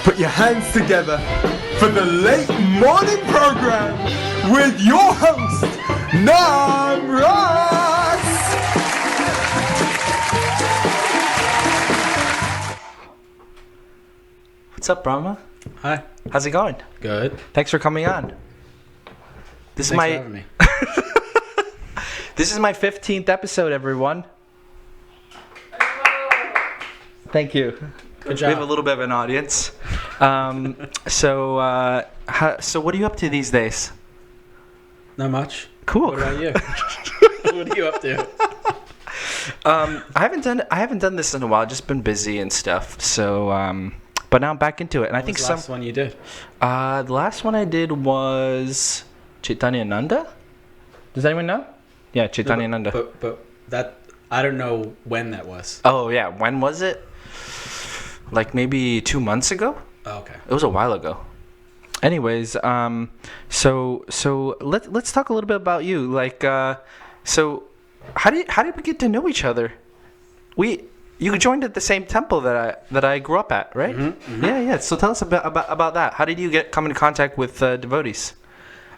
Put your hands together for the late morning program with your host, Nam Ross. What's up, Brahma? Hi. How's it going? Good. Thanks for coming on. Thanks for having me. This is my 15th episode, everyone. Thank you. Good job. We have a little bit of an audience. So what are you up to these days? Not much. Cool. What about you? What are you up to? I haven't done this in a while. I've just been busy and stuff. So, but now I'm back into it. And I think the last one you did? The last one I did was Chaitanya Nanda. Does anyone know? Yeah, Chaitanya Nanda. But that, I don't know when that was. Oh yeah, when was it? Like maybe 2 months ago. Oh, okay. It was a while ago. Anyways, so let's talk a little bit about you. Like, so how did we get to know each other? You joined at the same temple that I grew up at, right? Mm-hmm. Yeah. So tell us about that. How did you come into contact with devotees?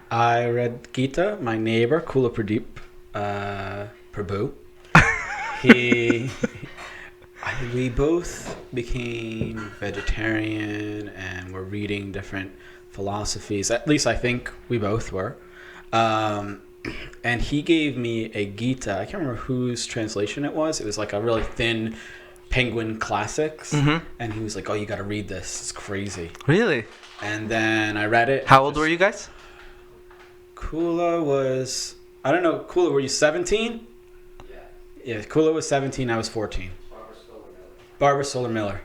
I read Gita. My neighbor, Kula Pradeep Prabhu. We both became vegetarian and were reading different philosophies. At least I think we both were. And he gave me a Gita. I can't remember whose translation it was. It was like a really thin Penguin Classics. Mm-hmm. And he was like, oh, you got to read this. It's crazy. Really? And then I read it. How old were you guys? Kula was... I don't know. Kula, were you 17? Yeah, Kula was 17. I was 14. Barbara Stoller Miller.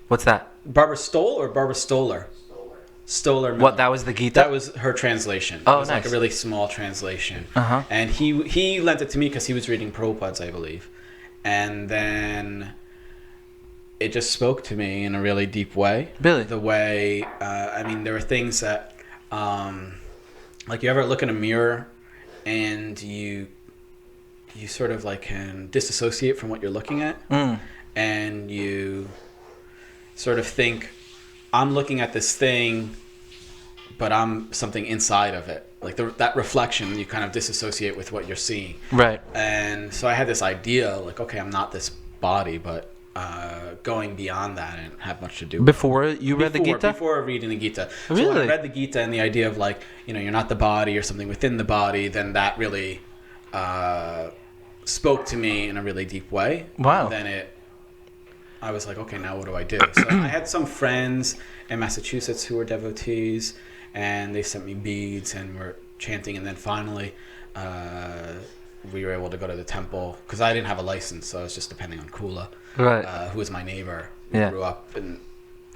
What's that? Barbara Stoll or Barbara Stoller? Stoller Miller. What, that was the Gita? That was her translation. Oh, it was nice. like a really small translation. Uh-huh. And he lent it to me because he was reading Prabhupada's, I believe. And then it just spoke to me in a really deep way. Really? The way, there were things that, like you ever look in a mirror and you sort of like can disassociate from what you're looking at. And you sort of think, I'm looking at this thing, but I'm something inside of it. Like that reflection, you kind of disassociate with what you're seeing. Right. And so I had this idea, like, okay, I'm not this body, but going beyond that and have much to do with Before you read the Gita? Before reading the Gita. Really? So when I read the Gita and the idea of like, you're not the body or something within the body, then that really spoke to me in a really deep way. Wow. And then I was like, okay, now what do I do? So I had some friends in Massachusetts who were devotees, and they sent me beads and were chanting. And then finally, we were able to go to the temple because I didn't have a license, so I was just depending on Kula, Right. who was my neighbor. We grew up in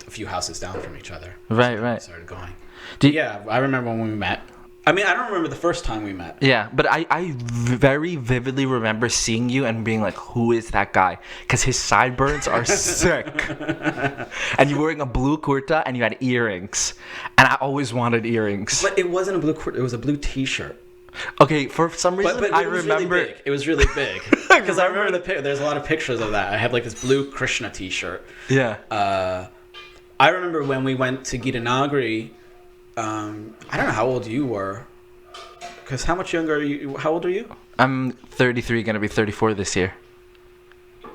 a few houses down from each other. Right, so right. We started going. Yeah, I remember when we met. I mean, I don't remember the first time we met. Yeah, but I very vividly remember seeing you and being like, who is that guy? Because his sideburns are sick. And you were wearing a blue kurta and you had earrings. And I always wanted earrings. But it wasn't a blue kurta, it was a blue t-shirt. Okay, for some reason, But I it was remember... really big. It was really big. Because I remember there's a lot of pictures of that. I had like this blue Krishna t-shirt. Yeah. I remember when we went to Gita Nagari, I don't know how old you were. Because how much younger are you? How old are you? I'm 33, going to be 34 this year.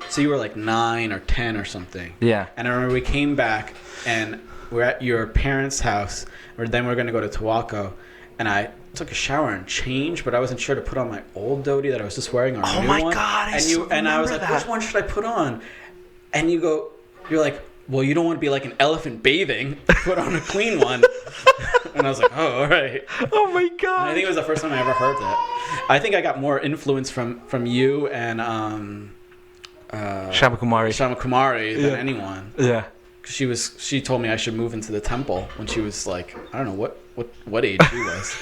So you were like 9 or 10 or something. Yeah. And I remember we came back and we're at your parents' house. Or then we're going to go to Tawako. And I took a shower and changed, but I wasn't sure to put on my old dhoti that I was just wearing or a new one. Oh my God, And I was like, which one should I put on? And you're like, well, you don't want to be like an elephant bathing. Put on a clean one. And I was like, oh, all right. Oh my God. And I think it was the first time I ever heard that. I think I got more influence from you and Shamakumari than anyone. Yeah. She told me I should move into the temple when she was like, I don't know what age she was.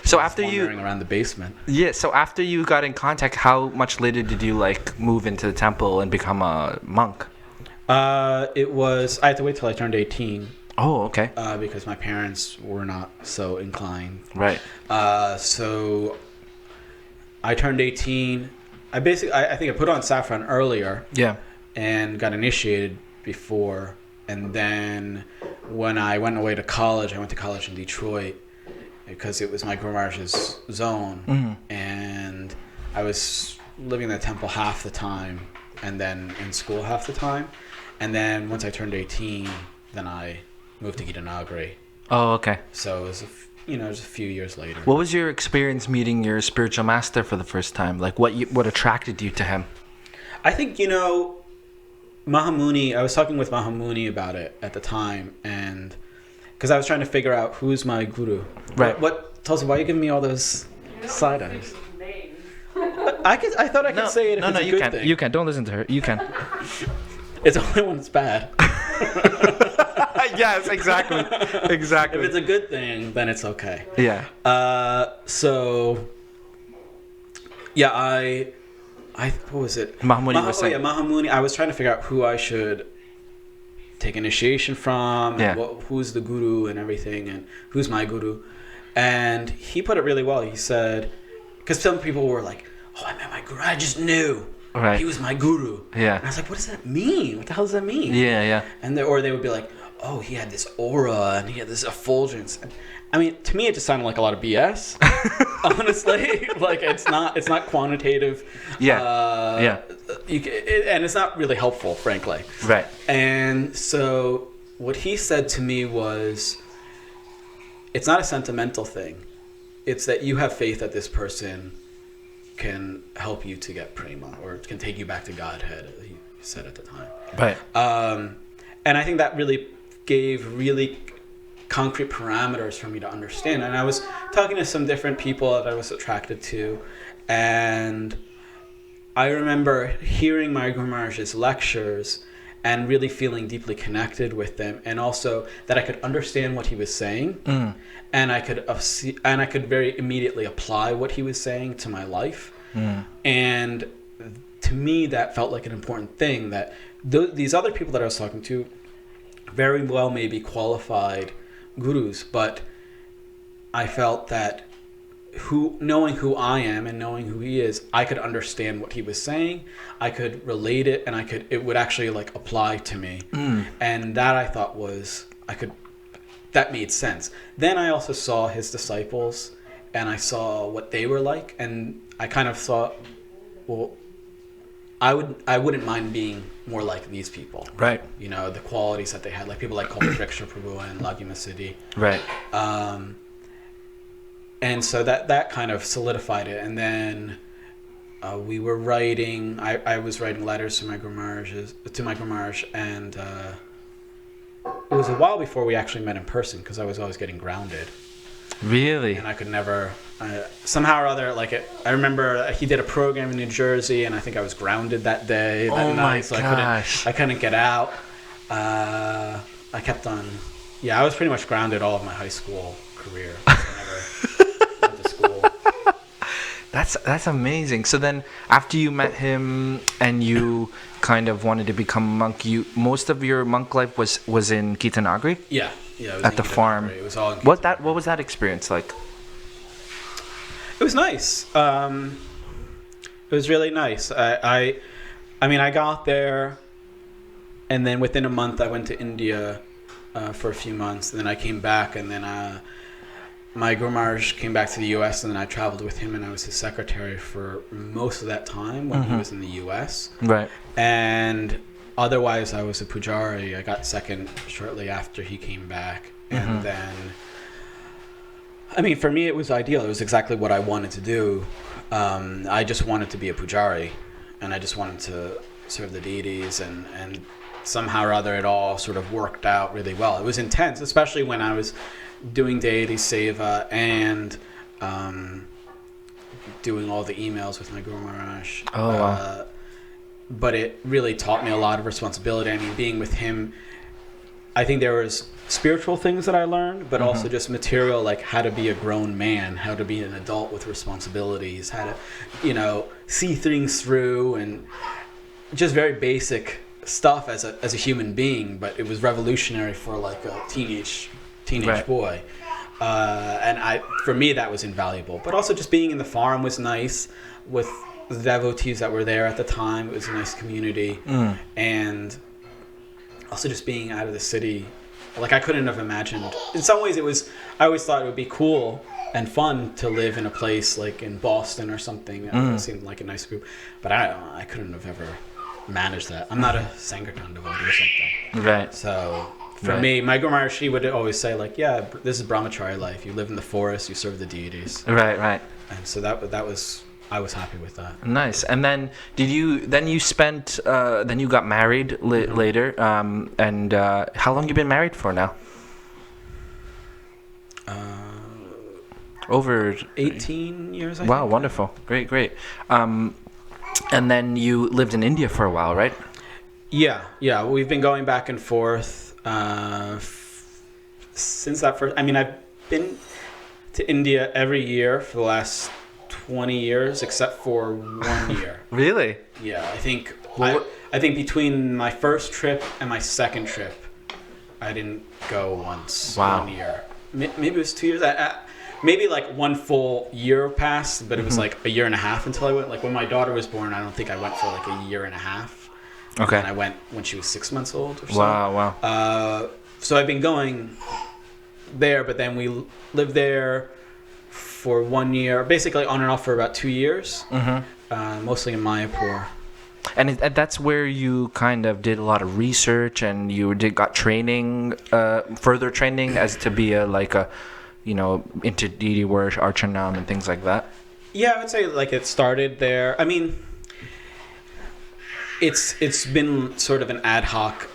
So after wandering around the basement. Yeah, so after you got in contact, how much later did you like move into the temple and become a monk? I had to wait till I turned 18. Oh, okay. Because my parents were not so inclined. Right. So I turned 18. I think I put on saffron earlier. Yeah. And got initiated before And then when I went away to college, I went to college in Detroit because it was my Guru Maharaj's zone. And I was living in the temple half the time and then in school half the time. And then once I turned 18, then I moved to Gitanagari. Oh, okay. So it was, it was a few years later. What was your experience meeting your spiritual master for the first time? Like, what attracted you to him? I think, Mahamuni, I was talking with Mahamuni about it at the time, and because I was trying to figure out who's my guru. Right. Tulsi, why are you giving me all those side eyes? I thought I could say it if it's a good thing. You can. Don't listen to her. You can. It's only when it's bad. Yes, exactly. Exactly. If it's a good thing, then it's okay. Yeah. What was it? Mahamuni was saying. Mahamuni. I was trying to figure out who I should take initiation from, and who's the guru and everything, and who's my guru. And he put it really well. He said, because some people were like, "Oh, I met my guru. I just knew he was my guru." Yeah. And I was like, "What does that mean? What the hell does that mean?" Yeah, yeah. And or they would be like, "Oh, he had this aura and he had this effulgence." I mean, to me, it just sounded like a lot of BS. Honestly, like it's not quantitative. Yeah. And it's not really helpful, frankly. Right. And so what he said to me was, it's not a sentimental thing. It's that you have faith that this person can help you to get prema or can take you back to Godhead, he said at the time. Right. And I think that really gave really concrete parameters for me to understand. And I was talking to some different people that I was attracted to, and I remember hearing my Guru Maharaj's lectures and really feeling deeply connected with them, and also that I could understand what he was saying, and I could very immediately apply what he was saying to my life. And to me, that felt like an important thing, that these other people that I was talking to very well may be qualified gurus, but I felt that knowing who I am and knowing who he is, I could understand what he was saying, I could relate it, and it would actually like apply to me. And that I thought that made sense. Then I also saw his disciples and I saw what they were like, and I kind of thought, well, I wouldn't mind being more like these people. Right. The qualities that they had, like people like Kalpavriksha Prabhu and Lagima Siddhi. Right. And so that kind of solidified it. And then we were writing. I was writing letters to my Guru Maharaj, and it was a while before we actually met in person because I was always getting grounded. Really? And I could never. Somehow or other, I remember he did a program in New Jersey, and I think I was grounded that day. That night, so gosh! I couldn't get out. I kept on. Yeah, I was pretty much grounded all of my high school career. I never went to school. That's amazing. So then, after you met him and you kind of wanted to become a monk, most of your monk life was in Gitanagari? Yeah. It was at the farm. It was all in What was that experience like? It was nice. It was really nice. I got there, and then within a month I went to India for a few months, and then I came back, and then my Guru Maharaj came back to the U.S., and then I traveled with him, and I was his secretary for most of that time when he was in the U.S. Right. And otherwise, I was a pujari. I got second shortly after he came back, and then. For me, it was ideal. It was exactly what I wanted to do. I just wanted to be a pujari, and I just wanted to serve the deities, and somehow or other it all sort of worked out really well. It was intense, especially when I was doing deity seva and doing all the emails with my Guru Maharaj. Oh, wow. But it really taught me a lot of responsibility. Being with him, I think there was spiritual things that I learned, but also just material, like how to be a grown man, how to be an adult with responsibilities, how to, see things through, and just very basic stuff as a human being. But it was revolutionary for like a teenage right. boy, and for me that was invaluable. But also just being in the farm was nice with the devotees that were there at the time. It was a nice community, and also just being out of the city, like I couldn't have imagined. In some ways, I always thought it would be cool and fun to live in a place like in Boston or something. It seemed like a nice group, but I couldn't have ever managed that. I'm not a Sankirtan devotee or something. Right. So for me, my Guru Maharshi would always say like, yeah, this is brahmacharya life. You live in the forest, you serve the deities. Right. And so that was, I was happy with that. Nice. And then then you got married later. And how long you been married for now? Over 18 years, I Wow, think. wonderful. Great. And then you lived in India for a while, right? Yeah. We've been going back and forth since that first. I mean, I've been to India every year for the last 20 years, except for 1 year. Really? Yeah, I think between my first trip and my second trip, I didn't go once. Wow. 1 year. Maybe it was 2 years. Maybe like one full year passed, but it was like a year and a half until I went. Like when my daughter was born, I don't think I went for like a year and a half. Okay. And I went when she was 6 months old or so. Wow. So I've been going there, but then we lived there for 1 year, basically on and off for about 2 years, mostly in Mayapur. And that's where you kind of did a lot of research, and you got training, further training as to be into deity worship, archanam, and things like that. Yeah, I would say like it started there. I mean, it's been sort of an ad hoc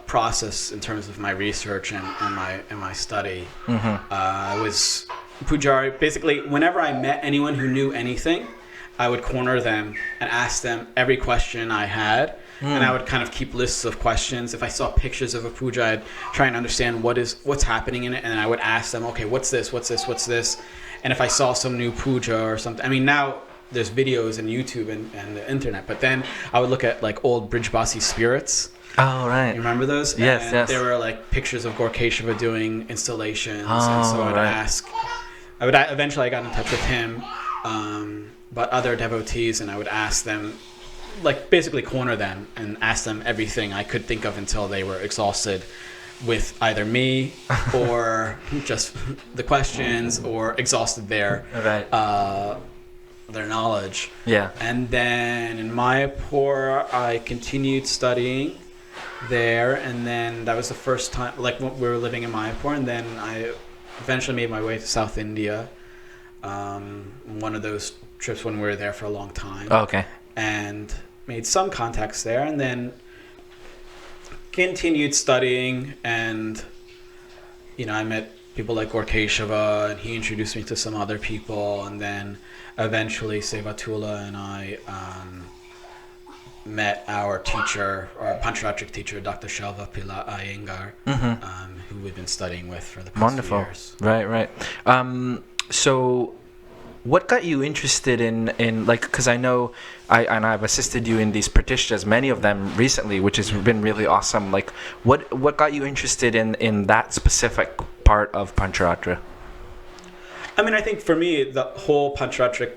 process in terms of my research and my study. I was pujari. Basically, whenever I met anyone who knew anything, I would corner them and ask them every question I had. And I would kind of keep lists of questions. If I saw pictures of a puja, I'd try and understand what's happening in it, and I would ask them, okay, what's this? And if I saw some new puja or something, I mean, now there's videos and YouTube and the internet, but then I would look at like old Brijbasi spirits. Oh, right. You remember those? Yes. There were like pictures of Gaur-Keshava doing installations, and so I would right. ask. Eventually, I got in touch with him, but other devotees, and I would ask them, like basically corner them and ask them everything I could think of until they were exhausted with either me or just the questions, or exhausted their knowledge. Yeah. And then in Mayapur, I continued studying there, and then that was the first time, like we were living in Mayapur, and then I eventually made my way to South India. One of those trips when we were there for a long time. Oh, okay. And made some contacts there, and then continued studying, and I met people like Gaur-Keshava, and he introduced me to some other people, and then eventually Sevatula and I met our teacher, our Pancharatric teacher, Dr. Shalva Pila Iyengar, who we've been studying with for the past few years. Right. So what got you interested in like, because I know I've assisted you in these pratishtas, many of them recently, which has been really awesome. Like, what got you interested in that specific part of Pancharatra? I mean, I think for me, the whole Pancharatric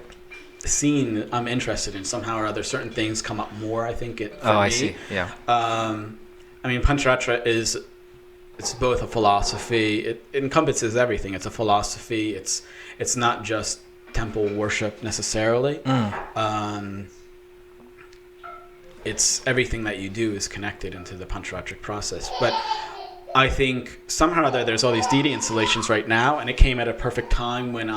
scene I'm interested in somehow or other. Certain things come up more, I think. I see. Yeah. I mean, Pancharatra it's both a philosophy. It encompasses everything. It's a philosophy. It's not just temple worship necessarily. It's everything that you do is connected into the Pancharatric process. But I think somehow or other there's all these deity installations right now, and it came at a perfect time when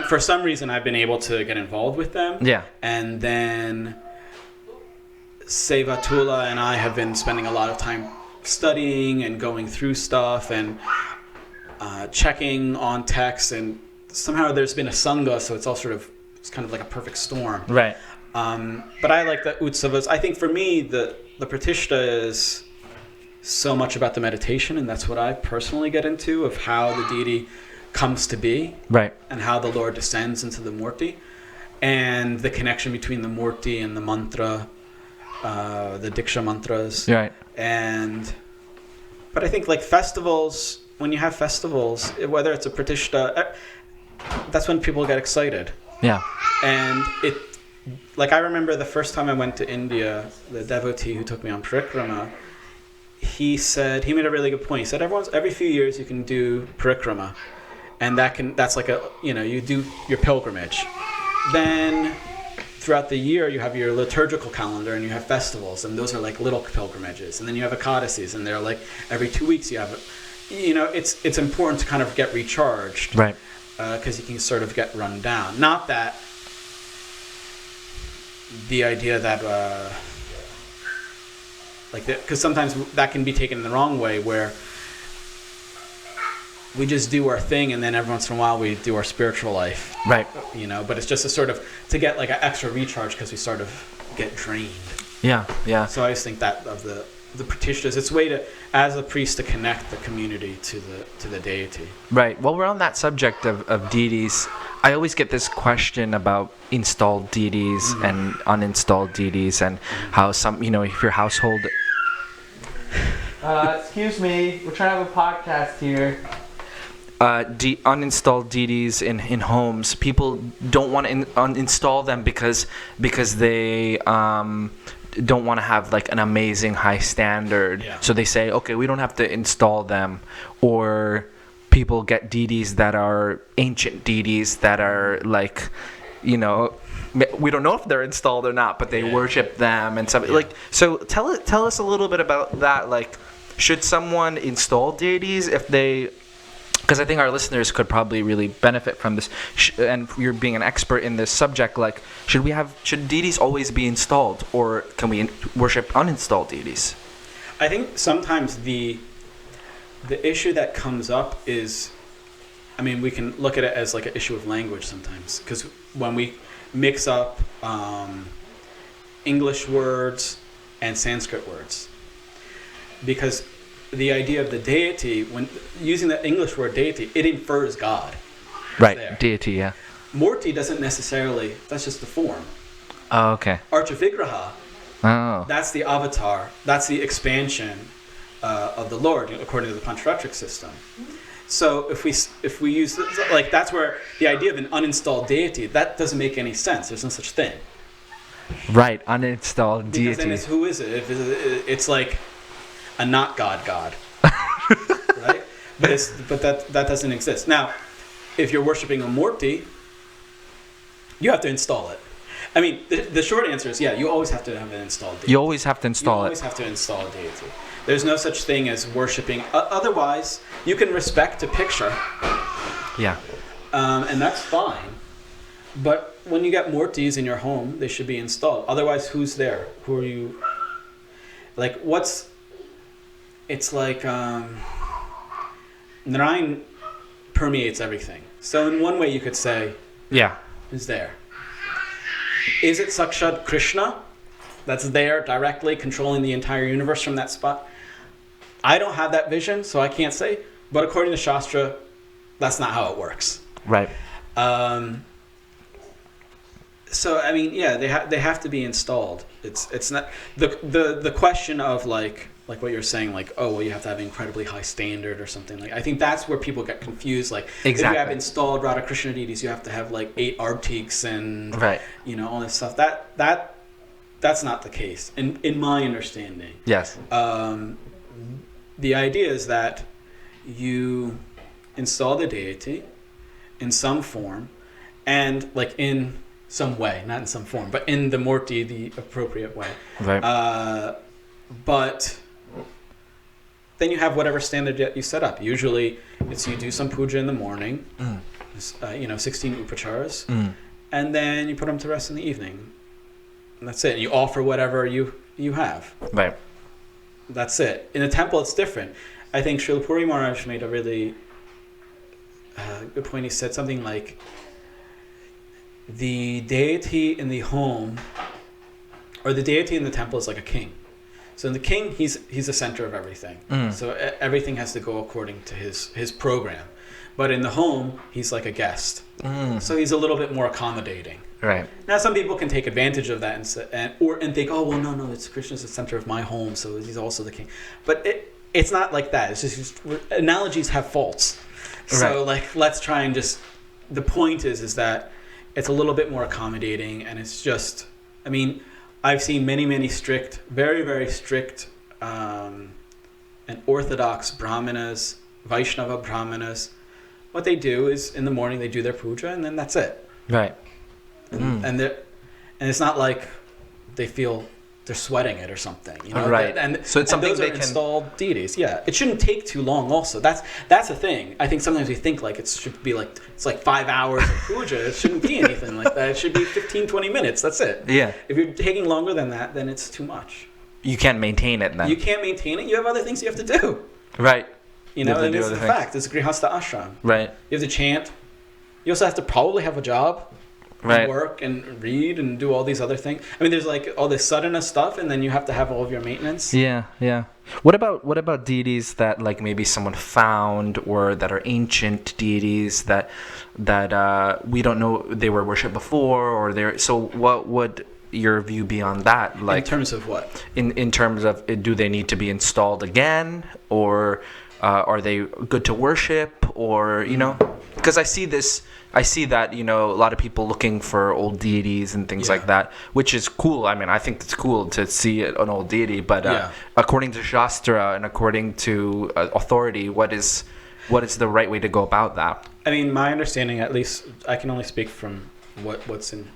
for some reason I've been able to get involved with them. Yeah. And then Sevatula and I have been spending a lot of time studying and going through stuff and checking on texts, and somehow there's been a sangha, so it's kind of like a perfect storm. Right. But I like the utsavas. I think for me the pratishta is so much about the meditation, and that's what I personally get into, of how the deity comes to be, right, and how the Lord descends into the murti, and the connection between the murti and the mantra, the diksha mantras. Right. But I think like festivals, when you have festivals, whether it's a pratishta, that's when people get excited. Yeah. And like I remember the first time I went to India, the devotee who took me on parikrama, he made a really good point. He said every few years you can do parikrama, and that's like you do your pilgrimage. Then throughout the year you have your liturgical calendar and you have festivals, and those are like little pilgrimages. And then you have Ekadasis, and they're like every 2 weeks you have it's important to kind of get recharged, right? Because you can sort of get run down. Not that the idea that because sometimes that can be taken in the wrong way, where we just do our thing and then every once in a while we do our spiritual life, right? But it's just a sort of to get like an extra recharge because we sort of get drained. Yeah. So I just think that of the practitioners, it's a way to, as a priest, to connect the community to the deity. Right. Well, we're on that subject of deities. I always get this question about installed deities and uninstalled deities, and how some, if your household. Excuse me, we're trying to have a podcast here. Uninstalled deities in homes. People don't want to uninstall them because they don't want to have like an amazing high standard. Yeah. So they say, okay, we don't have to install them. Or people get deities that are ancient deities that are like, we don't know if they're installed or not, but they worship them and stuff. Like, so tell us a little bit about that. Like, should someone install deities if they? Because I think our listeners could probably really benefit from this, and you're being an expert in this subject. Like, should deities always be installed, or can we worship uninstalled deities? I think sometimes the issue that comes up is, we can look at it as like an issue of language sometimes, because when we mix up English words and Sanskrit words, because the idea of the deity, when using the English word deity, it infers God. Right, there. deity, yeah. Murti doesn't necessarily, that's just the form. Oh, okay. Archavigraha, Oh. that's the avatar, that's the expansion of the Lord, according to the Pancharatric system. So if we use, like, that's where the idea of an uninstalled deity, that doesn't make any sense. There's no such thing. Right, uninstalled Because deity. then who is it? It's like a not God, right? But that doesn't exist. Now, if you're worshiping a Murti, you have to install it. The short answer is you always have to have an installed deity. You always have to install You always have to install a deity. There's no such thing as worshiping. Otherwise, you can respect a picture. Yeah. And that's fine. But when you get Murtis in your home, they should be installed. Otherwise, who's there? Who are you? Like, it's like Narayan permeates everything. So in one way you could say, who's there? Is it Sakshat Krishna that's there directly controlling the entire universe from that spot? I don't have that vision, so I can't say. But according to Shastra, that's not how it works. Right. So they have to be installed. It's not the question of like what you're saying, like, oh well, you have to have an incredibly high standard or something. Like, I think that's where people get confused. Like, exactly. If you have installed Radha Krishna deities, you have to have like 8 artiks and all this stuff. That's not the case in my understanding. Yes. The idea is that you install the deity in some form, and like in some way, not in some form, but in the Murti, the appropriate way. Right. But then you have whatever standard that you set up. Usually, it's you do some puja in the morning, 16 upacharas, and then you put them to rest in the evening. And that's it. You offer whatever you have. Right. That's it. In a temple, it's different. I think Srila Puri Maharaj made a really good point. He said something like, the deity in the home, or the deity in the temple, is like a king. So in the king, he's the center of everything. So everything has to go according to his program. But in the home, he's like a guest. So he's a little bit more accommodating. Right. Now, some people can take advantage of that and think, oh, well, no, it's Krishna's the center of my home, so he's also the king. But it's not like that. It's just analogies have faults. So, let's try and just... The point is that it's a little bit more accommodating, and it's just, I mean, I've seen many strict, very, very strict and orthodox Brahmanas, Vaishnava Brahmanas. What they do is in the morning they do their puja, and then that's it. Right. And it's not like they feel they're sweating it or something, you know. Right. So it's something those they are can installed deities. Yeah, it shouldn't take too long. Also, that's the thing. I think sometimes we think like it should be like it's like 5 hours of puja. It shouldn't be anything like that. It should be 15, 20 minutes. That's it. Yeah. If you're taking longer than that, then it's too much. You can't maintain it then. You can't maintain it. You have other things you have to do. Right. You know, have to and do it's other the things. fact. It's a grihastha ashram. Right. You have to chant. You also have to probably have a job. Right. Work and read and do all these other things. I mean, there's like all this sadhana stuff, and then you have to have all of your maintenance. Yeah, yeah. What about deities that like maybe someone found or that are ancient deities that we don't know they were worshipped before or they're so what would your view be on that? Like in terms of what? In terms of do they need to be installed again or are they good to worship or you know? Because I see that, you know, a lot of people looking for old deities and things like that, which is cool. I mean, I think it's cool to see an old deity, but according to Shastra and according to authority, what is the right way to go about that? I mean, my understanding, at least, I can only speak from what's in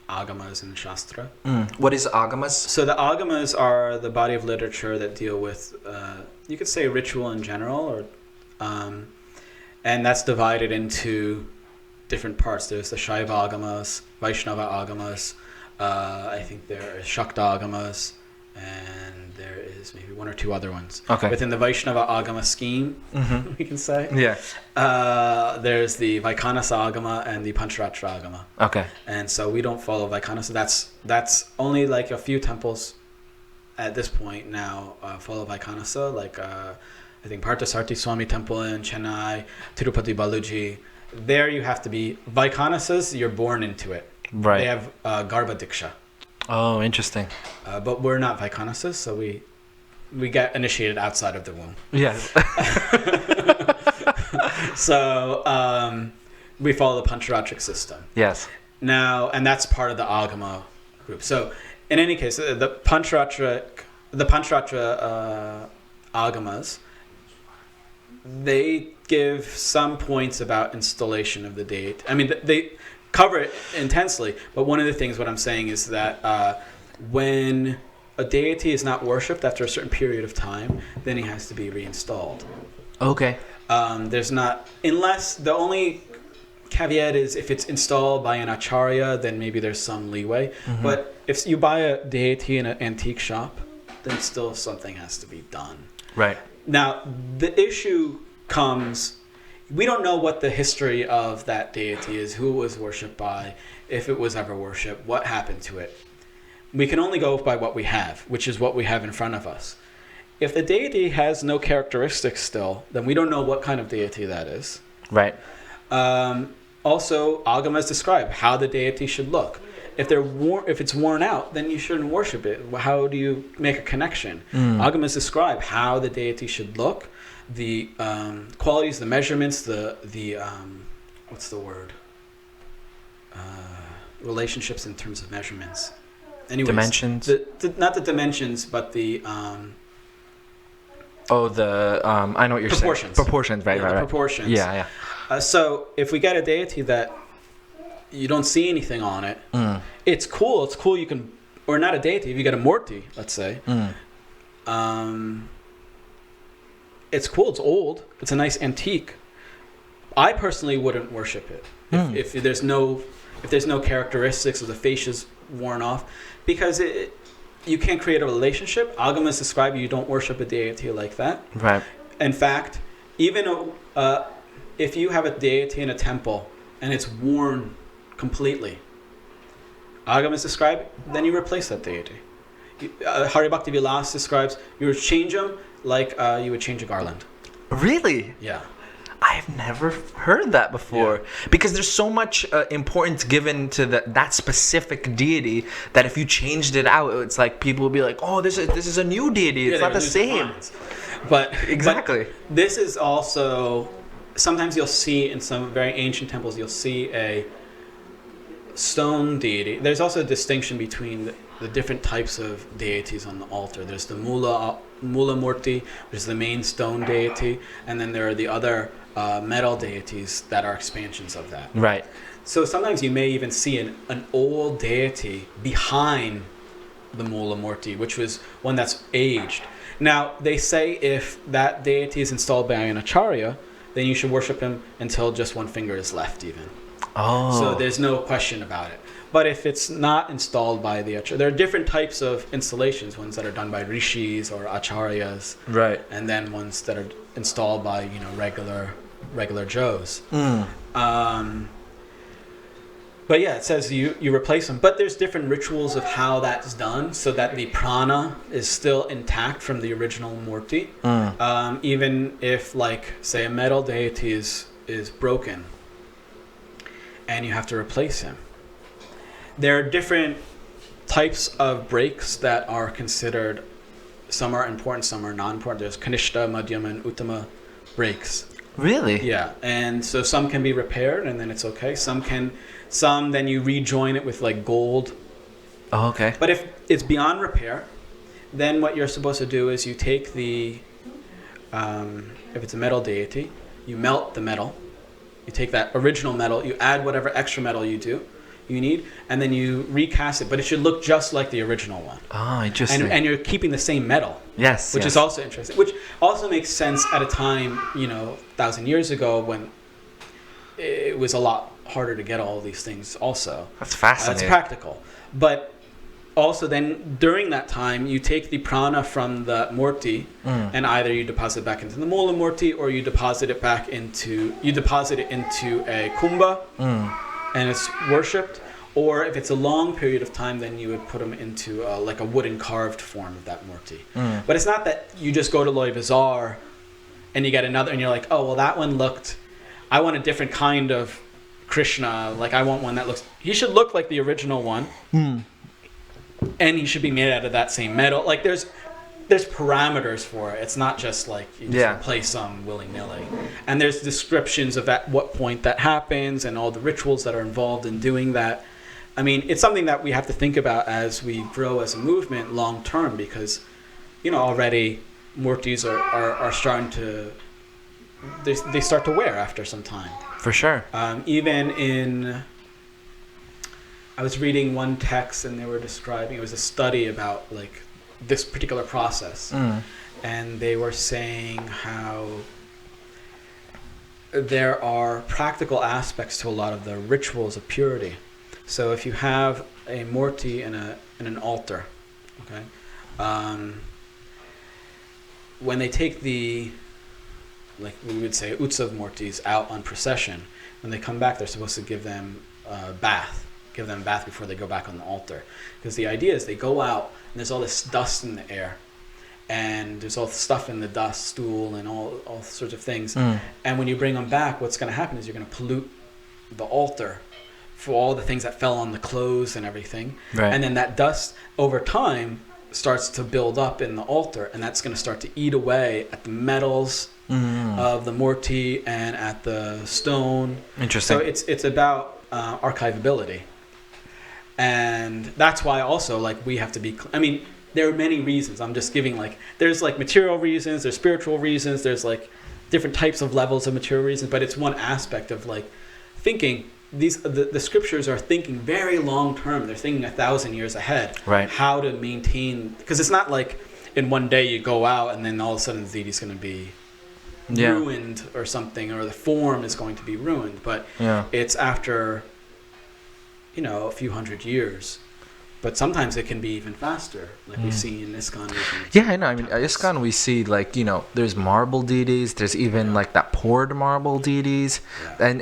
agamas and Shastra. What is agamas? So the agamas are the body of literature that deal with, you could say ritual in general, or and that's divided into different parts. There's the Shaiva agamas, Vaishnava agamas, I think there is Shakta agamas, and there is maybe one or two other ones. Okay. Within the Vaishnava agama scheme, we can say. Yeah. There's the Vaikanasa agama and the Pancharatra agama. Okay. And so we don't follow Vaikanasa. That's only like a few temples at this point now follow Vaikanasa, like I think Parthasarthi Swami Temple in Chennai, Tirupati Baluji. There you have to be Vaikanasas, you're born into it. Right. They have Garbha Diksha. Oh, interesting. But we're not Vaikanasas, so we get initiated outside of the womb. Yes. So we follow the Pancharatric system. Yes. Now, and that's part of the Agama group. So in any case, the Pancharatra Agamas, they give some points about installation of the deity. I mean, they cover it intensely, but one of the things what I'm saying is that when a deity is not worshipped after a certain period of time, then he has to be reinstalled. Okay. There's not, unless the only caveat is if it's installed by an acharya, then maybe there's some leeway. Mm-hmm. But if you buy a deity in an antique shop, then still something has to be done. Right. Now, the issue comes, we don't know what the history of that deity is, who it was worshipped by, if it was ever worshipped, what happened to it. We can only go by what we have, which is what we have in front of us. If the deity has no characteristics still, then we don't know what kind of deity that is. Right. Also, agamas describe how the deity should look. If it's worn out, then you shouldn't worship it. How do you make a connection? Agamas describe how the deity should look, the qualities, the measurements, the what's the word? Relationships in terms of measurements. Anyways, dimensions. Not the dimensions, but the. I know what you're saying. Proportions, right, right. Proportions. Yeah. So if we get a deity that you don't see anything on it, it's cool. It's cool. You can, or not a deity. If you get a murti, let's say, it's cool. It's old. It's a nice antique. I personally wouldn't worship it if there's no characteristics of the fascia's worn off, because you can't create a relationship. Agamas describe you don't worship a deity like that. Right. In fact, even if you have a deity in a temple and it's worn completely, Agamas describe, then you replace that deity. Hari Bhakti Vilas describes you would change them like you would change a garland. Really? Yeah. I've never heard that before, because there's so much importance given to that specific deity that if you changed it out, it's like people would be like, "Oh, this is a new deity. It's not the same." But exactly, but this is also sometimes you'll see in some very ancient temples you'll see stone deity. There's also a distinction between the different types of deities on the altar. There's the Mula Murti, which is the main stone deity, and then there are the other metal deities that are expansions of that. Right. So sometimes you may even see an old deity behind the Mula Murti, which was one that's aged. Now, they say if that deity is installed by an acharya, then you should worship him until just one finger is left even. Oh. So there's no question about it. But if it's not installed by the acharya, there are different types of installations, ones that are done by rishis or acharyas. Right. And then ones that are installed by, regular Joes. But yeah, it says you replace them. But there's different rituals of how that's done so that the prana is still intact from the original Murti. Even if, like, say a metal deity is broken and you have to replace him. There are different types of breaks that are considered, some are important, some are non-important. There's Kanishta, Madhyama, and Uttama breaks. Really? Yeah, and so some can be repaired and then it's okay. Some then you rejoin it with like gold. Oh, okay. But if it's beyond repair, then what you're supposed to do is you take the, if it's a metal deity, you melt the metal. You take that original metal, you add whatever extra metal you need, and then you recast it. But it should look just like the original one. Oh, interesting. And you're keeping the same metal. Yes. Which is also interesting. Which also makes sense at a time, 1,000 years ago when it was a lot harder to get all of these things also. That's fascinating. That's practical. But also then during that time, you take the prana from the Murti and either you deposit it back into the Mula Murti or you deposit it into a kumbha and it's worshipped. Or if it's a long period of time, then you would put them into like a wooden carved form of that Murti. But it's not that you just go to Loy Bazaar and you get another and you're like, oh, well, that one I want a different kind of Krishna. Like, I want one that he should look like the original one. And he should be made out of that same metal. Like, there's parameters for it. It's not just like you just replace some willy-nilly. And there's descriptions of at what point that happens and all the rituals that are involved in doing that. I mean, it's something that we have to think about as we grow as a movement long term because, already murtis are starting to, they start to wear after some time. For sure. I was reading one text and they were describing, it was a study about like this particular process. And they were saying how there are practical aspects to a lot of the rituals of purity. So if you have a murti in an altar, okay, when they take the, like we would say, utsav murtis out on procession, when they come back, they're supposed to give them a bath. Give them a bath before they go back on the altar. Because the idea is they go out and there's all this dust in the air. And there's all the stuff in the dust stool and all sorts of things. And when you bring them back, what's going to happen is you're going to pollute the altar for all the things that fell on the clothes and everything. Right. And then that dust over time starts to build up in the altar. And that's going to start to eat away at the metals of the murti and at the stone. Interesting. So it's about archivability. And that's why also like we have to be, I mean, there are many reasons. I'm just giving like, there's like material reasons, there's spiritual reasons, there's like different types of levels of material reasons, but it's one aspect of like thinking the scriptures are thinking very long term. They're thinking 1,000 years ahead. Right. How to maintain, because it's not like in one day you go out and then all of a sudden the deity's going to be ruined or something, or the form is going to be ruined, but it's after a few hundred years. But sometimes it can be even faster, like we see in ISKCON. Yeah, I know. I mean, ISKCON we see like there's marble deities. There's even like that poured marble deities, and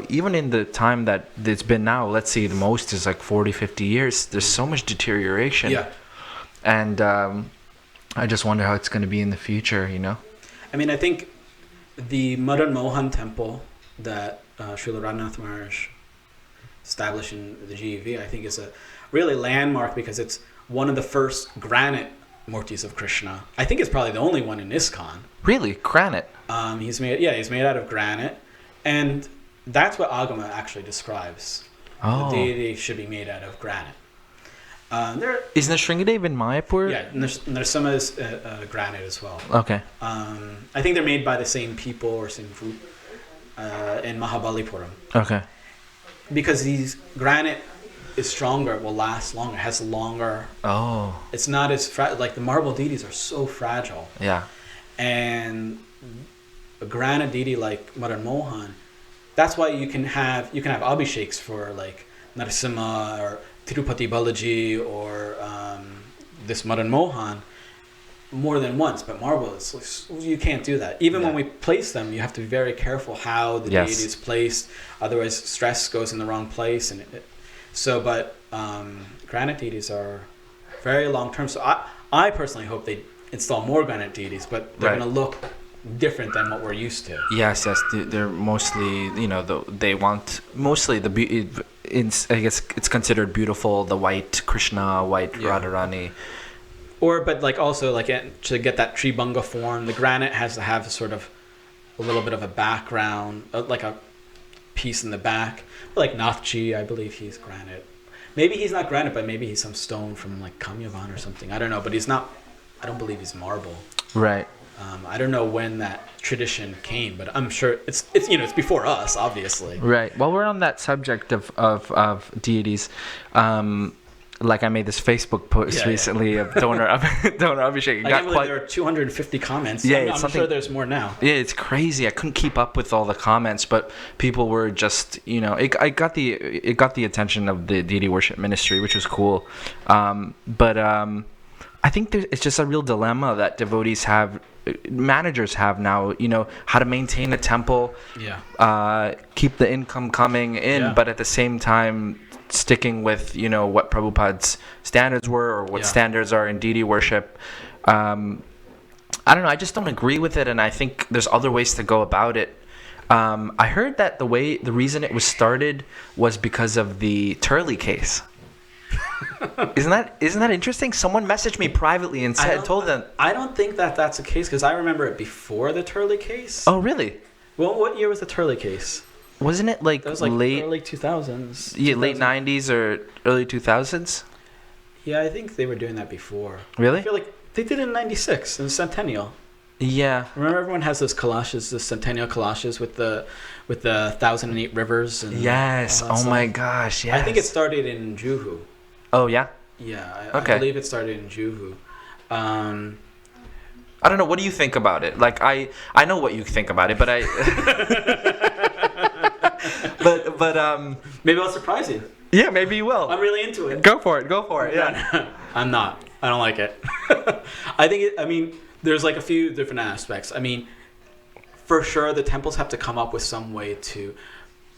even in the time that it's been now, let's see, the most is like 40-50 years. There's so much deterioration. Yeah, and I just wonder how it's going to be in the future. I mean, I think the Madan Mohan temple that Srila Radhanath Maharaj established in the GEV, I think is a really landmark because it's one of the first granite murtis of Krishna. I think it's probably the only one in ISKCON. Really? Granite? He's made out of granite. And that's what Agama actually describes. Oh. The deity should be made out of granite. Isn't Shringadev in Mayapur? Yeah, and there's some of this granite as well. Okay. I think they're made by the same people or same group in Mahabalipuram. Okay. Because these granite is stronger, will last longer, has longer. Oh. It's not as like the marble deities are so fragile. Yeah. And a granite deity like Madan Mohan, that's why you can have Abhisheks for like Narasimha or Tirupati Balaji or this Madan Mohan more than once, but marble you can't do that. Even when we place them, you have to be very careful how the deity is placed. Otherwise, stress goes in the wrong place, and but granite deities are very long term. So I personally hope they install more granite deities, but they're going to look different than what we're used to. Yes. They're mostly, they want mostly I guess it's considered beautiful, the white Krishna, white Radharani. But like also like to get that Tribhanga form, the granite has to have sort of a little bit of a background, like a piece in the back. Like Nathji, I believe he's granite. Maybe he's not granite, but maybe he's some stone from like Kamyavan or something. I don't know, but he's not. I don't believe he's marble. Right. I don't know when that tradition came, but I'm sure it's before us, obviously. Right. Well, we're on that subject of deities. Like I made this Facebook post recently of donor Abhishek. I can't believe there are 250 comments. Yeah, I'm sure there's more now. Yeah, it's crazy. I couldn't keep up with all the comments, but people were just, it got the attention of the deity worship ministry, which was cool. But I think it's just a real dilemma that devotees have, managers have now. How to maintain a temple, keep the income coming in, but at the same time sticking with what Prabhupada's standards were or what standards are in deity worship. I don't know. I just don't agree with it, and I think there's other ways to go about it. I heard that the reason it was started was because of the Turley case. Isn't that interesting? Someone messaged me privately and told them. I don't think that's the case because I remember it before the Turley case. Oh, really? Well, what year was the Turley case? Wasn't it like, that was like late early 2000s? Yeah, late 90s or early 2000s? Yeah, I think they were doing that before. Really? I feel like they did it in 96 in Centennial. Yeah. Remember everyone has those collages, the Centennial collages with the 1,008 rivers and yes. Oh my gosh, yes. I think it started in Juhu. Oh, yeah? Yeah, I believe it started in Juhu. I don't know. What do you think about it? Like, I know what you think about it, but but maybe I'll surprise you. Yeah, maybe you will. I'm really into it. Go for it. Yeah. I'm not. I don't like it. I mean, there's like a few different aspects. I mean, for sure, the temples have to come up with some way to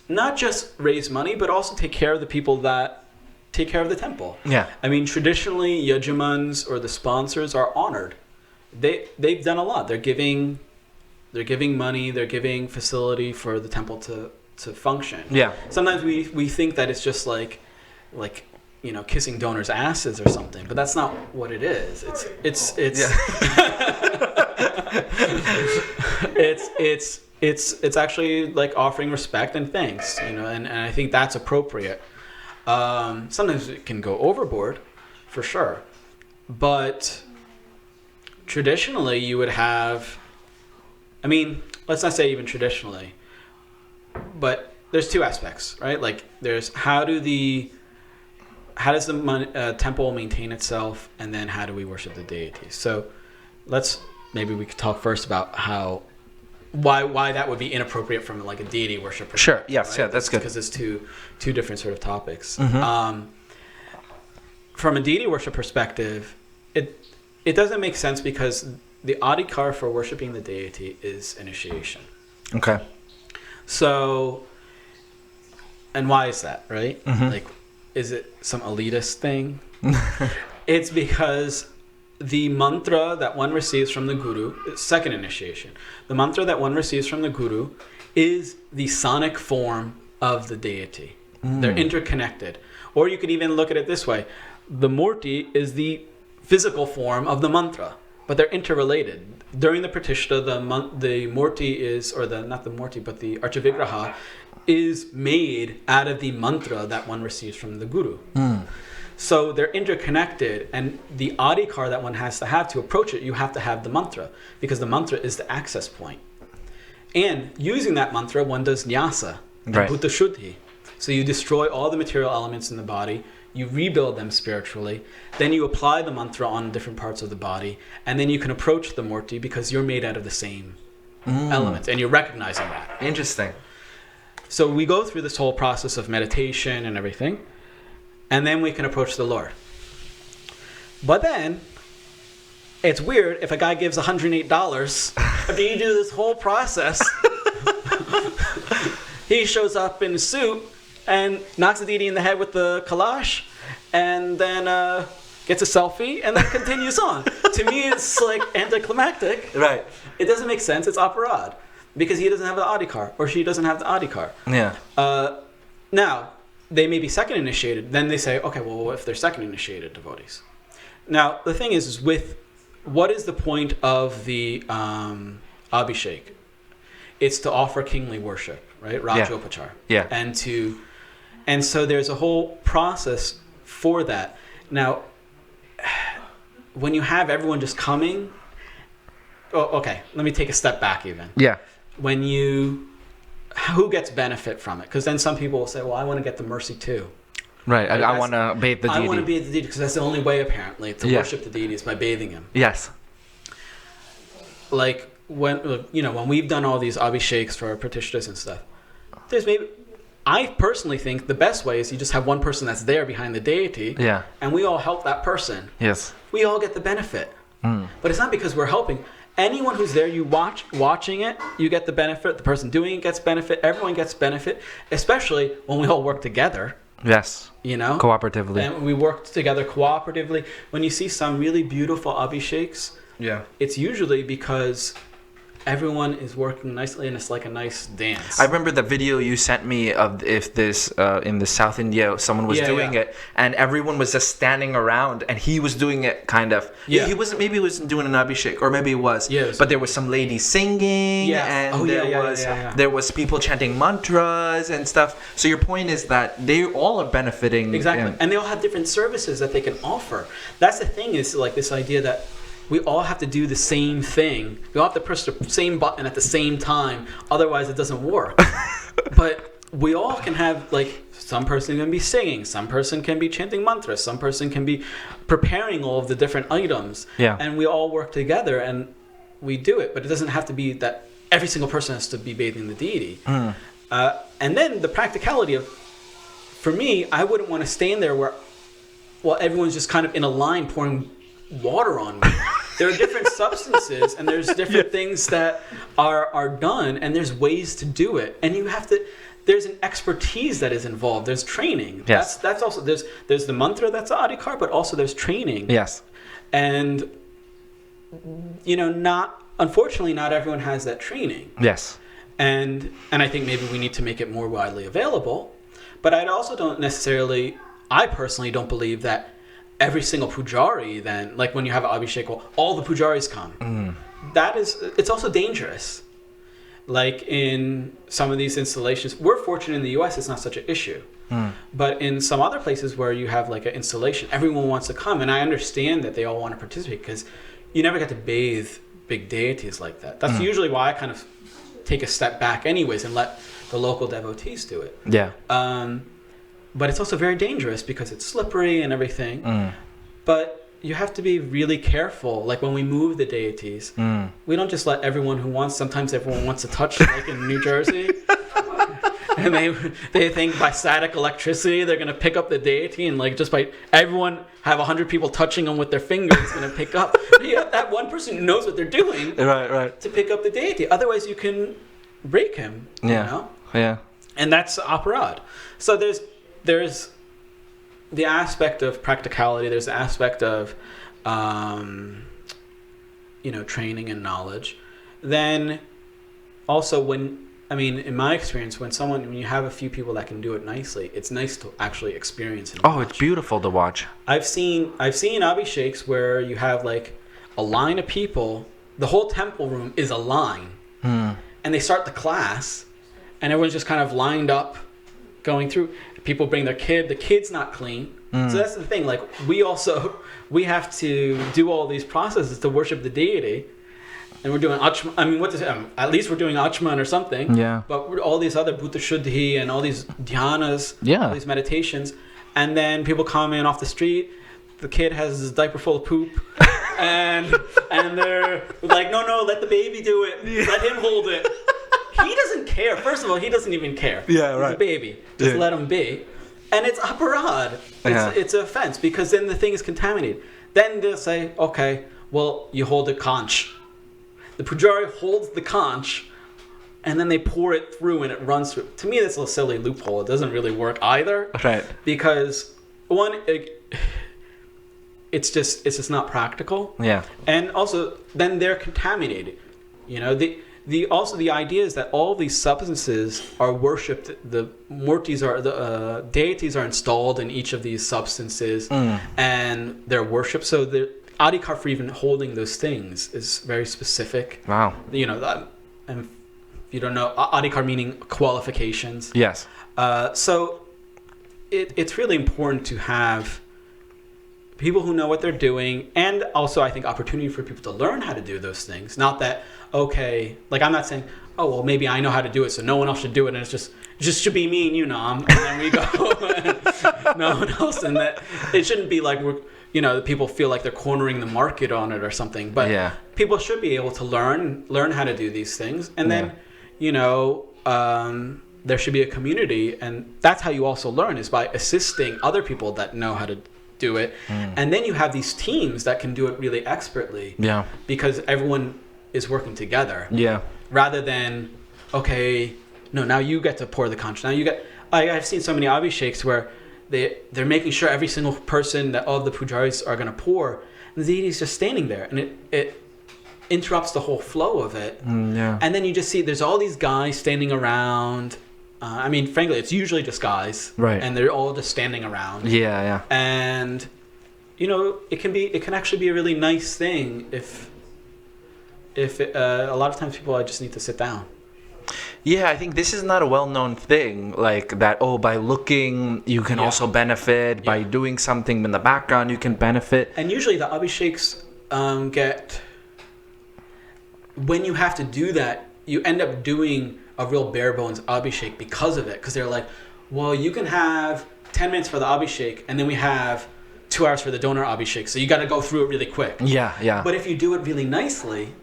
not just raise money, but also take care of the people that take care of the temple. Yeah. I mean, traditionally, yajamans or the sponsors are honored. They've done a lot. They're giving money. They're giving facility for the temple to function. Yeah. Sometimes we think that it's just like kissing donors' asses or something, but that's not what it is. It's it's actually like offering respect and thanks, and I think that's appropriate. Sometimes it can go overboard, for sure, but traditionally you would have, I mean, let's not say even traditionally, but there's two aspects, right? Like there's how does the temple maintain itself, and then how do we worship the deities? So maybe we could talk first about why that would be inappropriate from like a deity worship perspective. Sure. Yes. Right? Yeah. That's good. Because it's two different sort of topics. Mm-hmm. From a deity worship perspective, it doesn't make sense because the adhikar for worshiping the deity is initiation. Okay. So, and why is that, right? Mm-hmm. Like, is it some elitist thing? It's because the mantra that one receives from the guru, second initiation, the mantra that one receives from the guru is the sonic form of the deity. They're interconnected. Or you could even look at it this way. The murti is the physical form of the mantra. but they're interrelated. During the Pratishta, the Murti is, or not the Murti, but the Archavigraha is made out of the mantra that one receives from the Guru. So they're interconnected, and the adhikar that one has to approach it, you have to have the mantra, because the mantra is the access point. And using that mantra, one does nyasa, and bhuta shuddhi. So you destroy all the material elements in the body, you rebuild them spiritually, then you apply the mantra on different parts of the body, and then you can approach the Murti because you're made out of the same elements, and you're recognizing that. Interesting. So we go through this whole process of meditation and everything, and then we can approach the Lord. But then, it's weird if a guy gives $108 after you do this whole process. He shows up in a suit and knocks the deity in the head with the kalash, and then gets a selfie, and then continues on. To me, it's like anticlimactic. Right. It doesn't make sense. It's aparad. Because he doesn't have the adhikar, or she doesn't have the adhikar. Yeah. Now, they may be second initiated. Then they say, okay, well, what if they're second initiated devotees? Now, the thing is with what is the point of the Abhishek? It's to offer kingly worship, right? Rajopachar. Yeah. And so there's a whole process for that. Now, when you have everyone just coming, okay, let me take a step back even. Yeah. Who gets benefit from it? Because then some people will say, well, I want to get the mercy too. Right. I want to bathe the deity. I want to bathe the deity because that's the only way, apparently, to worship the deity is by bathing him. Yes. Like, when we've done all these abhisheks for pratishtas and stuff, I personally think the best way is you just have one person that's there behind the deity, and we all help that person. Yes. We all get the benefit. But it's not because we're helping. Anyone who's there, you watching it, you get the benefit. The person doing it gets benefit. Everyone gets benefit, especially when we all work together. Yes. Cooperatively. And we work together cooperatively. When you see some really beautiful abhisheks, it's usually because everyone is working nicely, and it's like a nice dance. I remember the video you sent me of if this in the South India, someone was doing it, and everyone was just standing around, and he was doing it kind of. Yeah. He wasn't. Maybe he wasn't doing an abhishek, or maybe he was. Yes. But there was some ladies singing, and there was people chanting mantras and stuff. So your point is that they all are benefiting. Exactly, and they all have different services that they can offer. That's the thing, is like this idea that we all have to do the same thing. We all have to press the same button at the same time. Otherwise, it doesn't work. But we all can have, like, some person can be singing. Some person can be chanting mantras. Some person can be preparing all of the different items. Yeah. And we all work together, and we do it. But it doesn't have to be that every single person has to be bathing the deity. And then the practicality of, for me, I wouldn't want to stand there where everyone's just kind of in a line pouring water on me. There are different substances, and there's different things that are done, and there's ways to do it, and you have to. There's an expertise that is involved. There's training. Yes. That's also there's the mantra that's adhikar, but also there's training. Yes. And unfortunately, not everyone has that training. Yes. And I think maybe we need to make it more widely available. But I personally don't believe that every single pujari, then, like when you have an abhishek, all the pujaris come. It's also dangerous. Like in some of these installations, we're fortunate in the US, it's not such an issue. But in some other places where you have like an installation, everyone wants to come. And I understand that they all want to participate because you never get to bathe big deities like that. That's usually why I kind of take a step back anyways and let the local devotees do it. Yeah. But it's also very dangerous because it's slippery and everything. But you have to be really careful. Like when we move the deities, we don't just let everyone who wants. Sometimes everyone wants to touch, like in New Jersey. And they think by static electricity, they're going to pick up the deity. And like just by everyone have 100 people touching them with their fingers going to pick up. You have that one person who knows what they're doing to pick up the deity. Otherwise, you can break him. Yeah. And that's aparad. So there's the aspect of practicality. There's the aspect of, training and knowledge. Then also in my experience, when you have a few people that can do it nicely, it's nice to actually experience it. Oh, it's beautiful to watch. I've seen abhisheks where you have like a line of people. The whole temple room is a line. And they start the class, and everyone's just kind of lined up, going through. People bring their kid. The kid's not clean. So that's the thing. Like, we have to do all these processes to worship the deity. And we're doing Achman. I mean, at least we're doing Achman or something. Yeah. But all these other Bhuta Shuddhi and all these dhyanas, all these meditations. And then people come in off the street. The kid has his diaper full of poop. and they're like, no, let the baby do it. Let him hold it. He doesn't care. First of all, he doesn't even care. Yeah, right. He's a baby. Just let him be. And it's aparad. It's an offense because then the thing is contaminated. Then they'll say, okay, well, you hold the conch. The pujari holds the conch, and then they pour it through and it runs through. To me, that's a silly loophole. It doesn't really work either. Right. Because, one, it's just not practical. Yeah. And also, then they're contaminated. You know, the idea is that all these substances are worshipped. The murtis the deities are installed in each of these substances, and they're worshipped. So the adhikar for even holding those things is very specific. Wow. You know, and if you don't know, adhikar meaning qualifications. Yes. So it's really important to have people who know what they're doing, and also I think opportunity for people to learn how to do those things. Not that, okay, like I'm not saying, oh, well, maybe I know how to do it, so no one else should do it, and it just should be me and you, Nam, and then we go, no one else, and that it shouldn't be like people feel like they're cornering the market on it or something, but people should be able to learn how to do these things, and then, there should be a community, and that's how you also learn, is by assisting other people that know how to do it. And then you have these teams that can do it really expertly. Yeah. Because everyone is working together. Yeah. Rather than, okay, no, now you get to pour the conch. Now you get. I've seen so many Abhisheks where they're making sure every single person that all of the pujaris are going to pour, and the deity is just standing there, and it interrupts the whole flow of it. Yeah. And then you just see there's all these guys standing around. I mean, frankly, it's usually just guys, right? And they're all just standing around. Yeah, yeah. And it can actually be a really nice thing if a lot of times people just need to sit down. Yeah, I think this is not a well-known thing, like that. Oh, by looking, you can also benefit. By doing something in the background, you can benefit. And usually, the Abhisheks when you have to do that, you end up doing a real bare bones Abhishek because of it. Because they're like, well, you can have 10 minutes for the Abhishek, and then we have 2 hours for the donor Abhishek. So you got to go through it really quick. Yeah, yeah. But if you do it really nicely,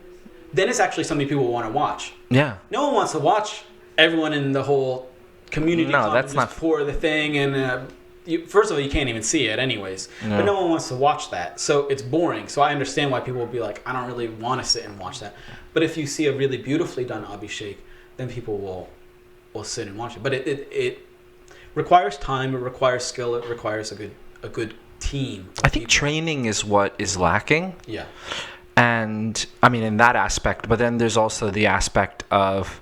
then it's actually something people want to watch. Yeah. No one wants to watch everyone in the whole community. No, that's not pour the thing, and first of all, you can't even see it anyways. No. But no one wants to watch that, so it's boring. So I understand why people will be like, I don't really want to sit and watch that. But if you see a really beautifully done Abhishek, then people will sit and watch it. But it requires time, it requires skill, it requires a good team. I think training is what is lacking. Yeah. And I mean, in that aspect, but then there's also the aspect of,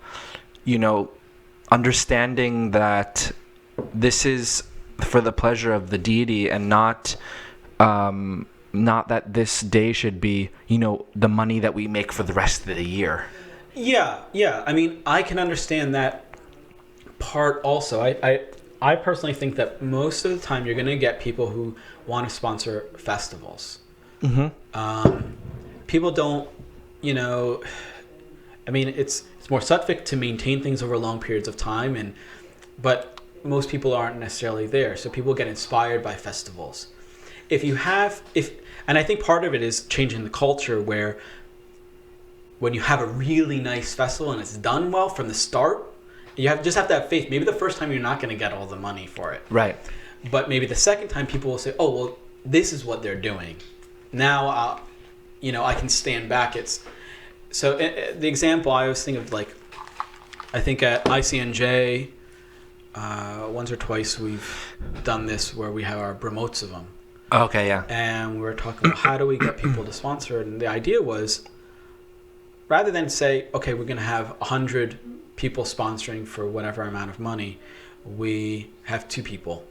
understanding that this is for the pleasure of the deity, and not that this day should be, the money that we make for the rest of the year. Yeah. I mean, I can understand that part also. I personally think that most of the time you're going to get people who want to sponsor festivals. Mm-hmm. People don't, I mean, it's more sattvic to maintain things over long periods of time, but most people aren't necessarily there. So people get inspired by festivals. And I think part of it is changing the culture, where when you have a really nice festival and it's done well from the start, you just have to have faith. Maybe the first time you're not going to get all the money for it. Right. But maybe the second time people will say, oh, well, this is what they're doing. Now, I can stand back. So the example I always think of, like, I think at ICNJ, once or twice we've done this where we have our Brahmotsavam. Okay, yeah. And we were talking about how do we get people to sponsor it. And the idea was, rather than say, okay, we're going to have 100 people sponsoring for whatever amount of money, we have 2 people.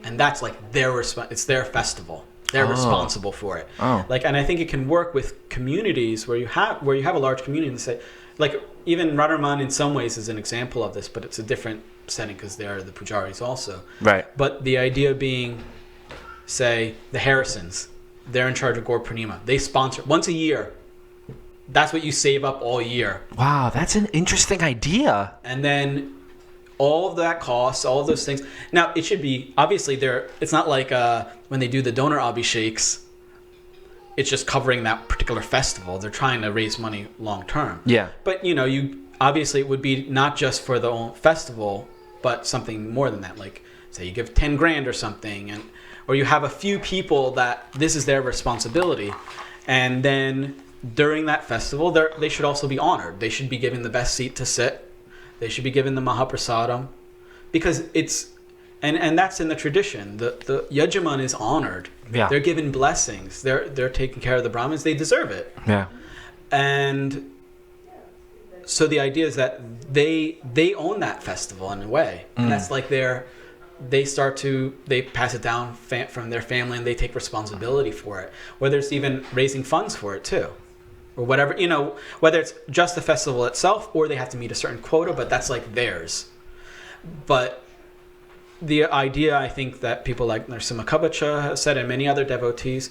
And that's like it's their festival. They're responsible for it. Like, and I think it can work with communities where you have a large community and say, like, even Radharman in some ways is an example of this, but it's a different setting because they are the pujaris also. Right. But the idea being, say, the Harrisons, they're in charge of Gaur Purnima. They sponsor once a year. That's what you save up all year. Wow, that's an interesting idea. And then all of that costs, all of those things. Now, it should be, obviously, it's not like when they do the donor Abhisheks, it's just covering that particular festival. They're trying to raise money long term. Yeah. But, obviously it would be not just for the whole festival, but something more than that. Like, say you give 10 grand or something, or you have a few people that this is their responsibility. And then during that festival, they should also be honored. They should be given the best seat to sit. They should be given the Mahaprasadam, because it's, and that's in the tradition. The Yajaman is honored. Yeah. They're given blessings. They're taking care of the Brahmins. They deserve it. Yeah. And so the idea is that they own that festival in a way. And that's like they pass it down from their family, and they take responsibility for it. Whether it's even raising funds for it too. Or whatever, whether it's just the festival itself or they have to meet a certain quota, but that's like theirs. But the idea, I think, that people like Narasimha Kabacha have said, and many other devotees,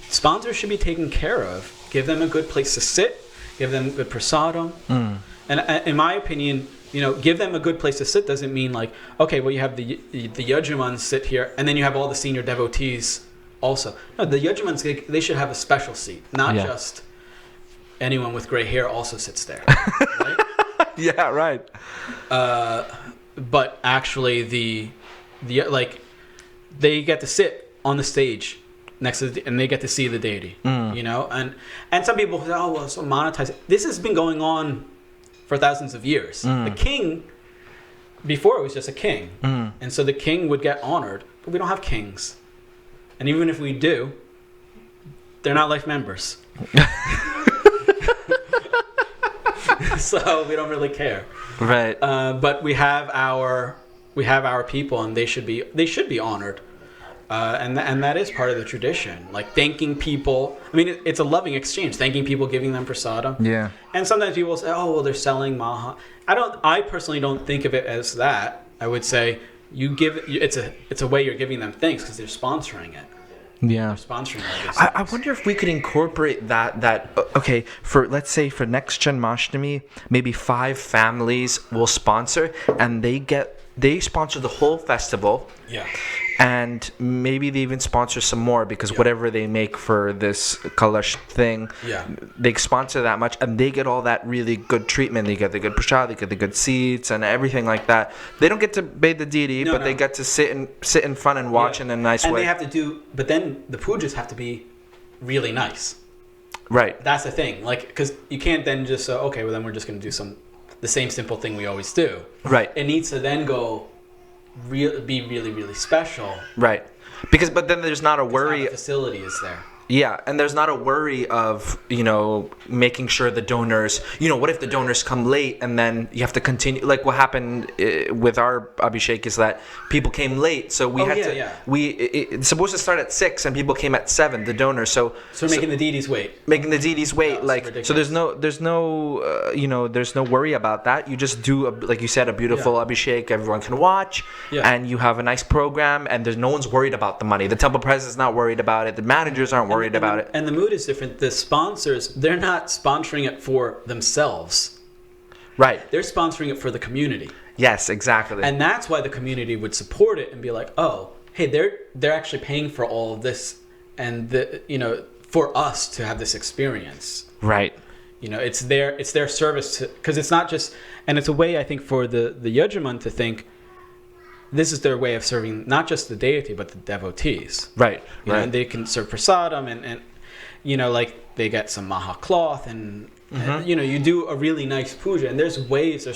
sponsors should be taken care of. Give them a good place to sit, give them good prasadam. And in my opinion, give them a good place to sit doesn't mean like, okay, well, you have the Yajamans sit here, and then you have all the senior devotees also. No, the Yajamans, they should have a special seat, not just anyone with gray hair also sits there. Right? Yeah, right. But actually, the they get to sit on the stage next to and they get to see the deity. And some people say, oh, well, so monetize it. This has been going on for thousands of years. The king, before it was just a king, and so the king would get honored, but we don't have kings, and even if we do, they're not life members. So we don't really care. Right. But we have our people, and they should be honored. And that is part of the tradition, like thanking people. I mean, it's a loving exchange, thanking people, giving them prasadam. Yeah. And sometimes people say, "Oh, well, they're selling maha." I personally don't think of it as that. I would say it's a way you're giving them thanks because they're sponsoring it. Yeah. They're sponsoring all these I wonder if we could incorporate that okay, for let's say for next Janmashtami, maybe 5 families will sponsor, and they sponsor the whole festival. Yeah. And maybe they even sponsor some more, because whatever they make for this Kalash thing, they sponsor that much, and they get all that really good treatment. They get the good prasad, they get the good seats and everything like that. They don't get to bathe the deity, but they get to sit in front and watch in a nice way. And they have to but then the pujas have to be really nice. Right. That's the thing. Like, because you can't then just say, okay, well then we're just going to do the same simple thing we always do. Right. It needs to then be really, really special. Right. But then there's not a worry. The facility is there. Yeah, and there's not a worry of, making sure the donors, what if the donors come late and then you have to continue, like what happened with our Abhishek is that people came late, so we it's supposed to start at 6 and people came at 7, the donors, so making the deities wait. Making the deities wait, so there's no worry about that. You just do, like you said, a beautiful Abhishek, everyone can watch, and you have a nice program, and no one's worried about the money. The temple president's not worried about it, the managers aren't worried about it. And the mood is different. The sponsors, they're not sponsoring it for themselves. Right. They're sponsoring it for the community. Yes, exactly. And that's why the community would support it and be like, oh, hey, they're actually paying for all of this, and for us to have this experience. Right. It's their service because it's not just, and it's a way I think for the Yajaman to think this is their way of serving not just the deity but the devotees. Right. And they can serve prasadam and like they get some maha cloth and you do a really nice puja, and there's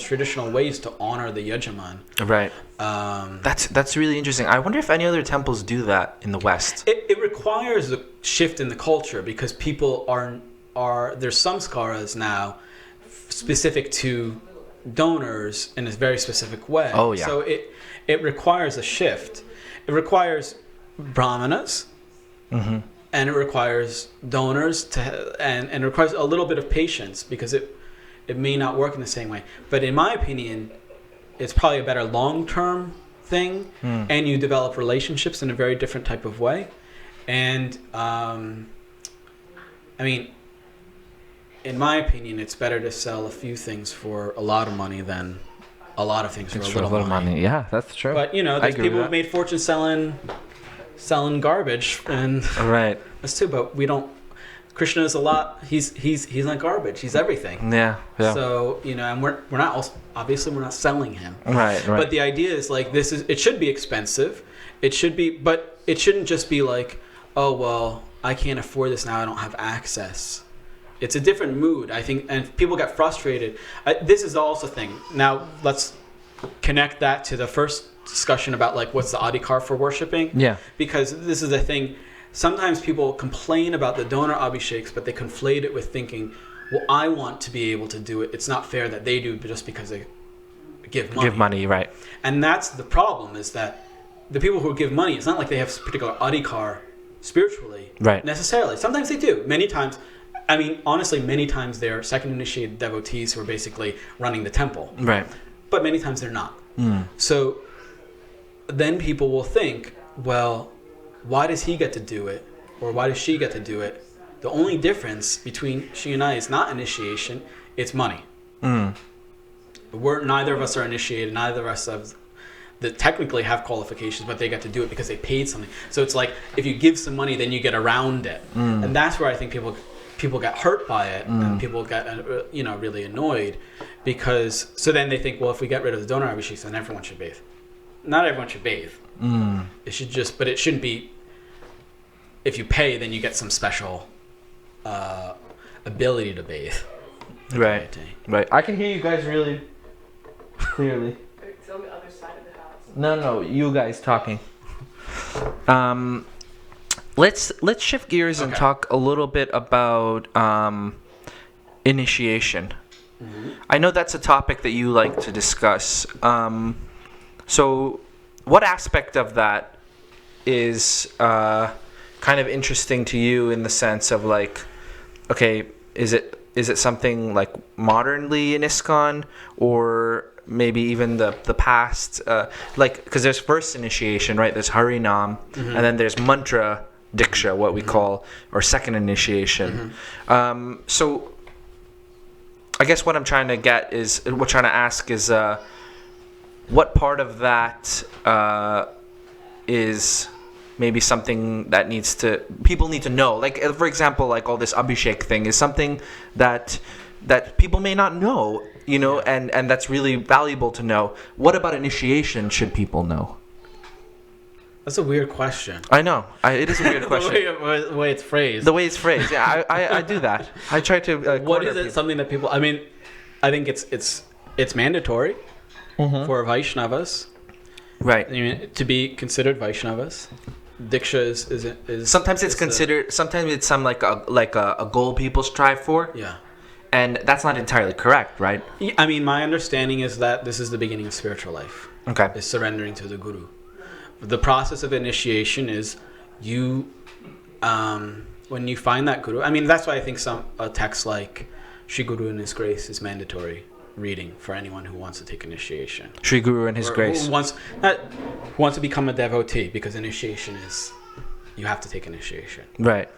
traditional ways to honor the Yajaman. Right. That's really interesting. I wonder if any other temples do that in the West. It requires a shift in the culture because people are there's samskaras now specific to donors in a very specific way. Oh yeah. So it requires a shift. It requires brahmanas and it requires donors and it requires a little bit of patience because it may not work in the same way. But in my opinion, it's probably a better long-term thing, and you develop relationships in a very different type of way. And I mean, in my opinion, it's better to sell a few things for a lot of money than a lot of things for a little money. Yeah, that's true. But, you know, there's people who've made fortunes selling garbage, and Right. that's too. But we don't. Krishna is a lot. He's not garbage. He's everything. Yeah. Yeah. So, you know, and we're not also, obviously we're not selling him. Right. But the idea is like it should be expensive. It should be, but it shouldn't just be like, oh well, I can't afford this now. I don't have access. It's a different mood, I think, and people get frustrated. This is also a thing. Now let's connect that to the first discussion about like what's the adhikar for worshiping. Yeah. Because this is the thing. Sometimes people complain about the donor abhisheks, but they conflate it with thinking, well, I want to be able to do it. It's not fair that they do just because they give money. Give money, right. And that's the problem, is that the people who give money, it's not like they have particular adhikar spiritually. Right. Necessarily. Sometimes they do. Many times, I mean, honestly, many times they're second initiated devotees who are basically running the temple. Right. But many times they're not. So then people will think, well, why does he get to do it? Or why does she get to do it? The only difference between she and I is not initiation, it's money. Neither of us are initiated, neither of us technically have qualifications, but they get to do it because they paid something. So it's like, if you give some money, then you get around it. And that's where I think people get hurt by it, and people get really annoyed, because so then they think, well, if we get rid of the donor abhisheks, then everyone should bathe. Not everyone should bathe. It should just, but it shouldn't be, if you pay, then you get some special ability to bathe. Right. Right. I can hear you guys really clearly. It's on the other side of the house. No, you guys talking. Let's shift gears and talk a little bit about initiation. I know that's a topic that you like to discuss. So what aspect of that is kind of interesting to you, in the sense of like, okay, is it something like modernly in ISKCON, or maybe even the past, like, because there's first initiation, right? There's Harinam, and then there's mantra Diksha, what we call, or second initiation. So I guess what I'm trying to ask is, what part of that is maybe something that people need to know? Like, for example, like all this Abhishek thing is something that people may not know, and that's really valuable to know. What about initiation should people know? That's a weird question. I know. It is a weird question. The way it's phrased. The way it's phrased. Yeah, I do that. I try to. What is it? People. Something that people? I mean, I think it's mandatory for Vaishnavas, right? I mean, to be considered Vaishnavas. Diksha is sometimes it's considered. Sometimes it's some like a goal people strive for. Yeah. And that's not entirely correct, right? I mean, my understanding is that this is the beginning of spiritual life. Okay. Is surrendering to the guru. The process of initiation is you, when you find that guru. I mean, that's why I think a text like Shri Guru and His Grace is mandatory reading for anyone who wants to take initiation. Shri Guru and His Grace. Who wants to become a devotee, because initiation is, you have to take initiation. Right.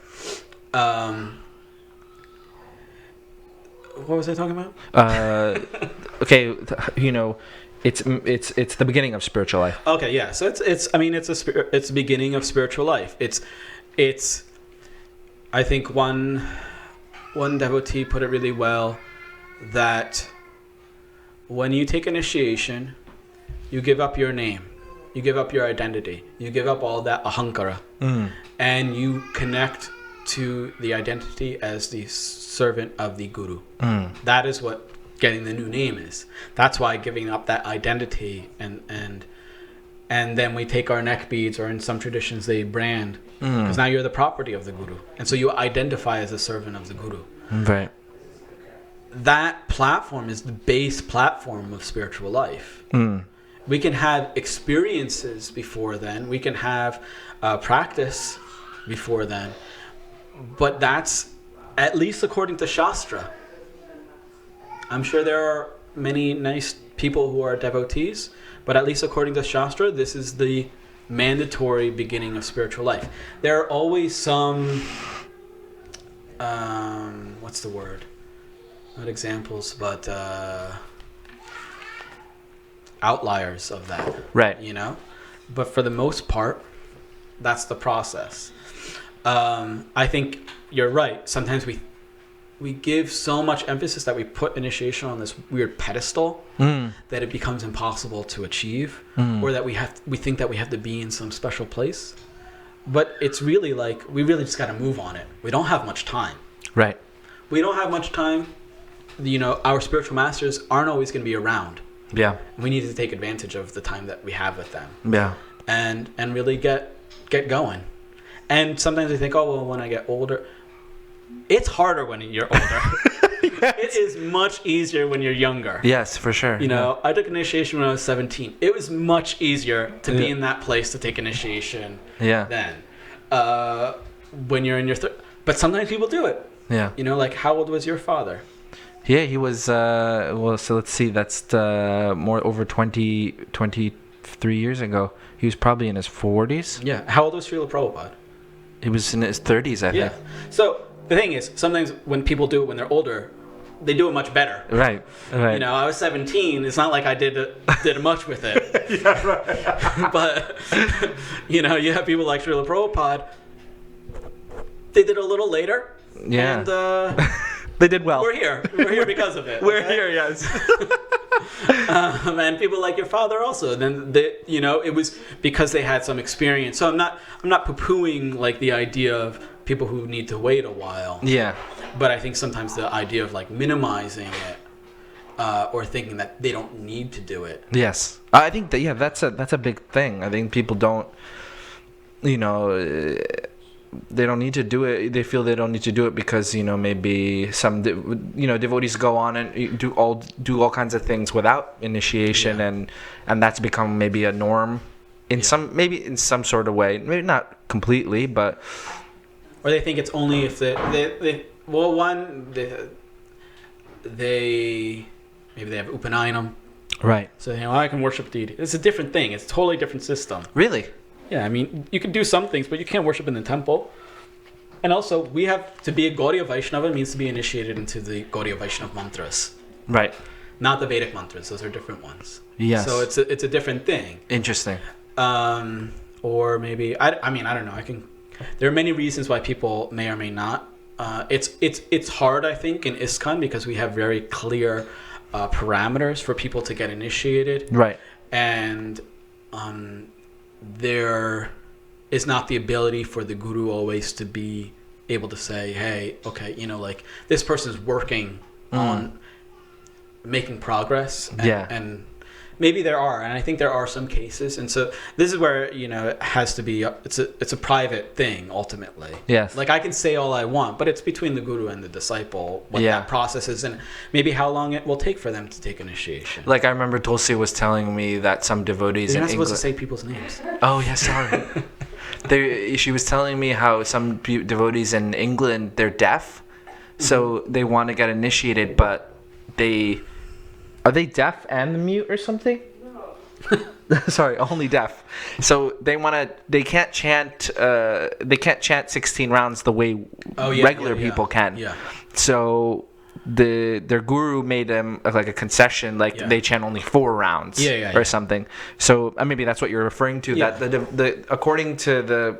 What was I talking about? Okay, it's the beginning of spiritual life. Okay, yeah. So it's the beginning of spiritual life. It's I think one devotee put it really well, that when you take initiation, you give up your name, you give up your identity, you give up all that ahankara, and you connect to the identity as the servant of the guru. That is what getting the new name is. That's why giving up that identity, and then we take our neck beads, or in some traditions they brand, because now you're the property of the guru, and so you identify as a servant of the guru. Right. That platform is the base platform of spiritual life. We can have experiences before then. We can have practice before then. But that's at least according to Shastra. I'm sure there are many nice people who are devotees, but at least according to Shastra, this is the mandatory beginning of spiritual life. There are always some, what's the word? Not examples, but outliers of that. Right. You know? But for the most part, that's the process. I think you're right. Sometimes we give so much emphasis that we put initiation on this weird pedestal that it becomes impossible to achieve, or that we think that we have to be in some special place. But it's really like we really just got to move on it. We don't have much time. Right. We don't have much time. You know, our spiritual masters aren't always going to be around. Yeah. We need to take advantage of the time that we have with them. Yeah. And really get going. And sometimes we think, oh well, when I get older. It's harder when you're older. Yes. It is much easier when you're younger. Yes, for sure. You know, I took initiation when I was 17. It was much easier to be in that place to take initiation then. When you're in your but sometimes people do it. Yeah. You know, like how old was your father? Yeah, he was, well, so let's see, that's more over 23 years ago. He was probably in his 40s. Yeah. How old was Srila Prabhupada? He was in his 30s, I think. So the thing is, sometimes when people do it when they're older, they do it much better. Right. You know, I was 17. It's not like I did much with it. Yeah, right. But, you know, you have people like Srila Prabhupada. They did it a little later. Yeah. And they did well. We're here. We're here because of it. We're here, yes. And people like your father also. Then you know, it was because they had some experience. So I'm not poo-pooing like the idea of people who need to wait a while. Yeah. But I think sometimes the idea of like minimizing it, or thinking that they don't need to do it. Yes, I think that that's a big thing. I think people don't, you know, they don't need to do it. They feel they don't need to do it because, you know, maybe some, you know, devotees go on and do all kinds of things without initiation, and that's become maybe a norm in some sort of way. Maybe not completely, but. Or they think it's only if they maybe they have Upanayam. Right. So, you know, I can worship deity. It's a different thing. It's a totally different system. Really? Yeah, I mean, you can do some things, but you can't worship in the temple. And also, we have to be a Gaudiya Vaishnava means to be initiated into the Gaudiya Vaishnava mantras. Right. Not the Vedic mantras. Those are different ones. Yes. So it's a different thing. Interesting. Or maybe, I mean, I don't know. There are many reasons why people may or may not. It's hard, I think, in ISKCON because we have very clear parameters for people to get initiated. Right. And there is not the ability for the guru always to be able to say, hey, okay, you know, like this person's working on making progress. And maybe there are, and I think there are some cases. And so this is where, you know, it has to be, it's a private thing ultimately. Yes. Like I can say all I want, but it's between the guru and the disciple what that process is and maybe how long it will take for them to take initiation. Like I remember Tulsi was telling me that some devotees You're in not England... supposed to say people's names. Oh, yeah, sorry. She was telling me how some devotees in England, they're deaf, so they want to get initiated, but are they deaf and mute or something? No. Sorry, only deaf. So they can't chant 16 rounds the way regular people can. Yeah. So their guru made them like a concession, like they chant only 4 rounds or something. So maybe that's what you're referring to. Yeah. That according to the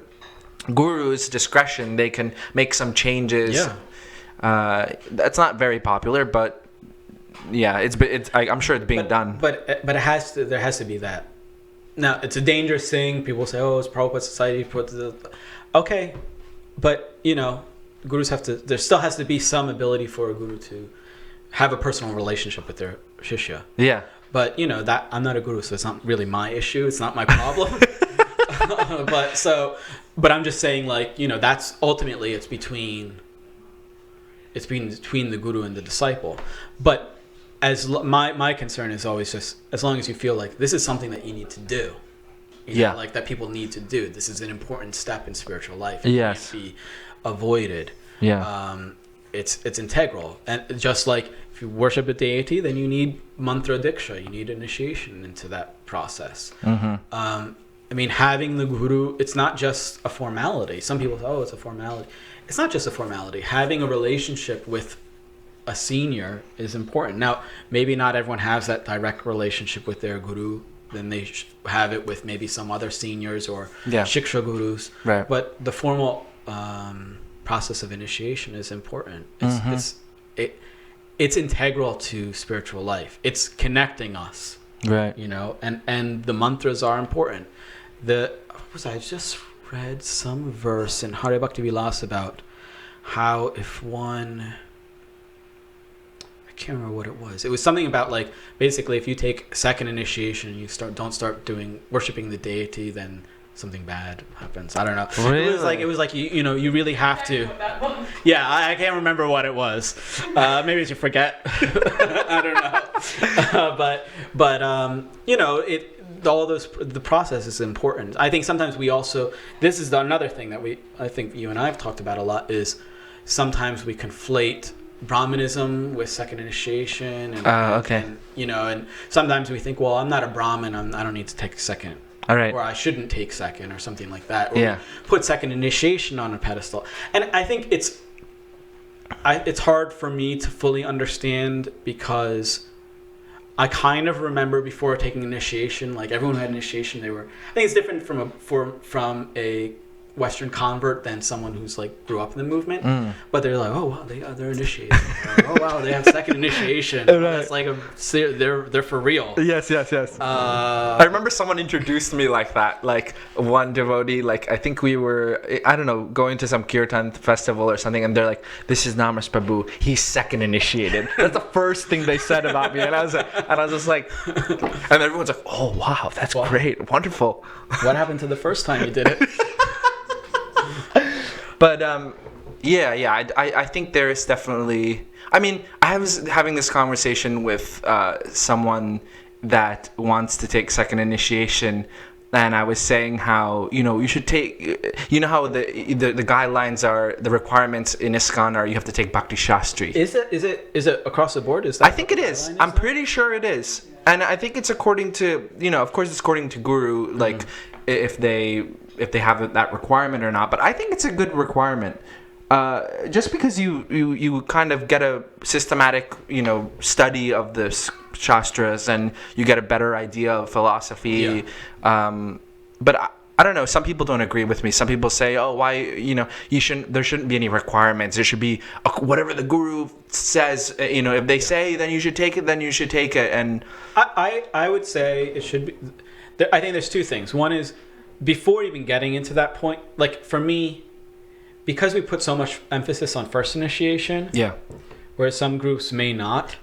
guru's discretion, they can make some changes. Yeah. That's not very popular, but yeah, I'm sure it's being done. But there has to be that. Now it's a dangerous thing. People say, "Oh, it's Prabhupada Society." Okay, but you know, gurus have to. There still has to be some ability for a guru to have a personal relationship with their shishya. Yeah. But you know that I'm not a guru, so it's not really my issue. It's not my problem. But I'm just saying, like, you know, that's ultimately it's between the guru and the disciple. But my concern is always just as long as you feel like this is something that you need to do, Yeah. like that people need to do. This is an important step in spiritual life. Yes. It can't be avoided. Yeah. It's integral, and just like if you worship a deity, then you need mantra diksha, you need initiation into that process. I mean, having the guru, it's not just a formality. Some people say, oh, it's a formality. It's not just a formality. Having a relationship with a senior is important. Now, maybe not everyone has that direct relationship with their guru. Then they have it with maybe some other seniors or shiksha gurus. Right. But the formal process of initiation is important. It's integral to spiritual life. It's connecting us. Right. You know, and the mantras are important. I just read some verse in Hare Bhakti Vilas about how if one, I can't remember what it was. It was something about like basically if you take second initiation and you don't start doing worshiping the deity, then something bad happens. I don't know. Really? It was like you know you really have to. Yeah, I can't remember what it was. Maybe you forget. I don't know. But you know the process is important. I think sometimes we also, this is another thing that I think you and I have talked about a lot, is sometimes we conflate Brahmanism with second initiation. And, you know, and sometimes we think, well, I'm not a Brahmin, I don't need to take a second. All right. Or I shouldn't take second or something like that. Or we put second initiation on a pedestal. And I think it's hard for me to fully understand, because I kind of remember before taking initiation, like everyone who had initiation, I think it's different from a Western convert than someone who's like grew up in the movement. But they're like, oh wow, they're initiated. Oh wow, they have second initiation. Right. That's like they're for real. Yes. I remember someone introduced me like that. Like one devotee, like I think we were, I don't know, going to some kirtan festival or something, and they're like, "This is Namas Prabhu. He's second initiated." That's the first thing they said about me, and I was just like, and everyone's like, "Oh wow, that's great, wonderful." What happened to the first time you did it? But I think there is definitely. I mean, I was having this conversation with someone that wants to take second initiation, and I was saying how you should take. You know how the guidelines are, the requirements in ISKCON are you have to take Bhakti Shastri. Is it across the board? Is that? I think it is. I'm pretty sure it is, and I think it's according to of course it's according to Guru, like if they have that requirement or not. But I think it's a good requirement. Just because you kind of get a systematic, study of the Shastras, and you get a better idea of philosophy. Yeah. But I don't know. Some people don't agree with me. Some people say, "Oh, why? There shouldn't be any requirements. There should be whatever the guru says. If they say then you should take it, then you should take it." And I would say it should be. I think there's two things. One is, before even getting into that point, like for me, because we put so much emphasis on first initiation, whereas some groups may not.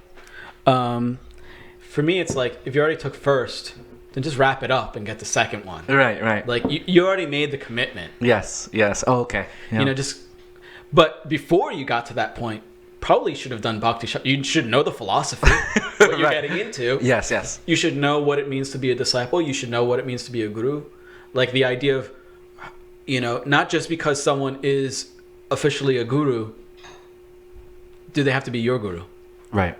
For me, it's like if you already took first, then just wrap it up and get the second one. Right. Like you already made the commitment. Yes. Oh, okay. Yeah. But before you got to that point, probably should have done Bhakti. You should know the philosophy, what you're getting into. Yes. You should know what it means to be a disciple. You should know what it means to be a guru. Like the idea of, not just because someone is officially a guru, do they have to be your guru? Right.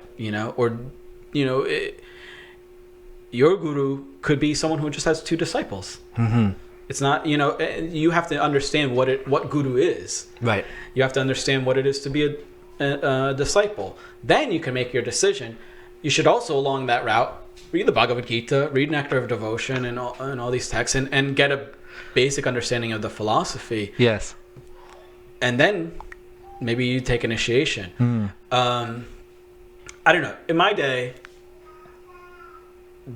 Your guru could be someone who just has two disciples. Mm-hmm. It's not, you have to understand what guru is. Right. You have to understand what it is to be a disciple. Then you can make your decision. You should also, along that route, read the Bhagavad Gita, read Nectar of Devotion, and all these texts, and get a basic understanding of the philosophy. Yes. And then maybe you take initiation. I don't know. In my day,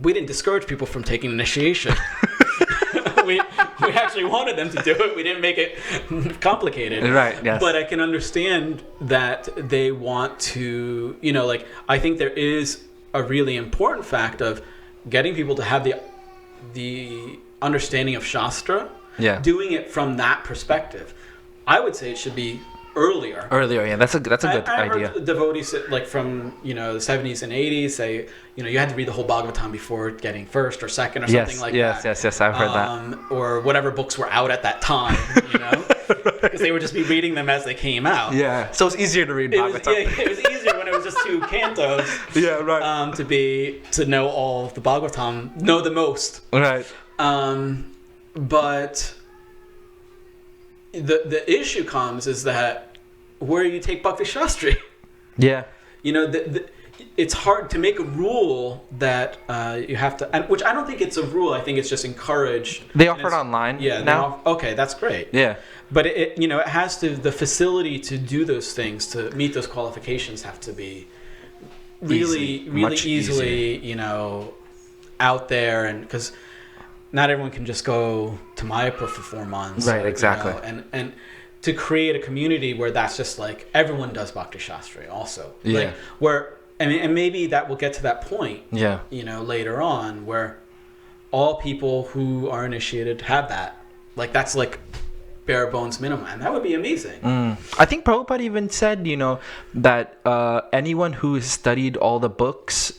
we didn't discourage people from taking initiation. we actually wanted them to do it. We didn't make it complicated. Right, yes. But I can understand that they want to, I think there is a really important fact of getting people to have the understanding of Shastra, doing it from that perspective. I would say it should be earlier. Yeah, that's a good I idea. heard devotees like from the 70s and 80s say you had to read the whole Bhagavatam before getting first or second or something like that. Yes, I've heard that. Or whatever books were out at that time, because they would just be reading them as they came out. Yeah, so it's easier to read Bhagavatam. It was easier when it was just 2 cantos. Yeah, right. To know all of the Bhagavatam, know the most. Right. But the issue comes is that where you take Bhakti Shastri. Yeah. It's hard to make a rule that you have to, which I don't think it's a rule. I think it's just encouraged. They offer it online. Yeah. Now. Okay, that's great. Yeah. But it has to, the facility to do those things, to meet those qualifications, have to be really Much easily out there, and because not everyone can just go to Mayapur for 4 months. Right. Exactly. And to create a community where that's just like everyone does Bhakti Shastri also. Yeah. Like where. And maybe that will get to that point, Yeah. Later on, where all people who are initiated have that. Like, that's like bare bones minimum. And that would be amazing. I think Prabhupada even said, that anyone who has studied all the books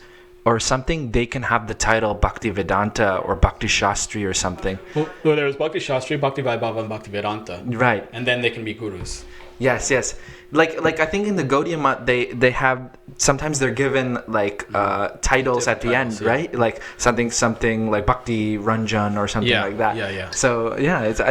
or something, they can have the title Bhakti Vedanta or Bhakti Shastri or something. Well, there's Bhakti Shastri, Bhakti Vaibhava, and Bhakti Vedanta. Right. And then they can be gurus. Yes. Like I think in the Gaudiya Mat they have, sometimes they're given like titles at the end, yeah. right? Like something like Bhakti Ranjan or something like that. Yeah. So I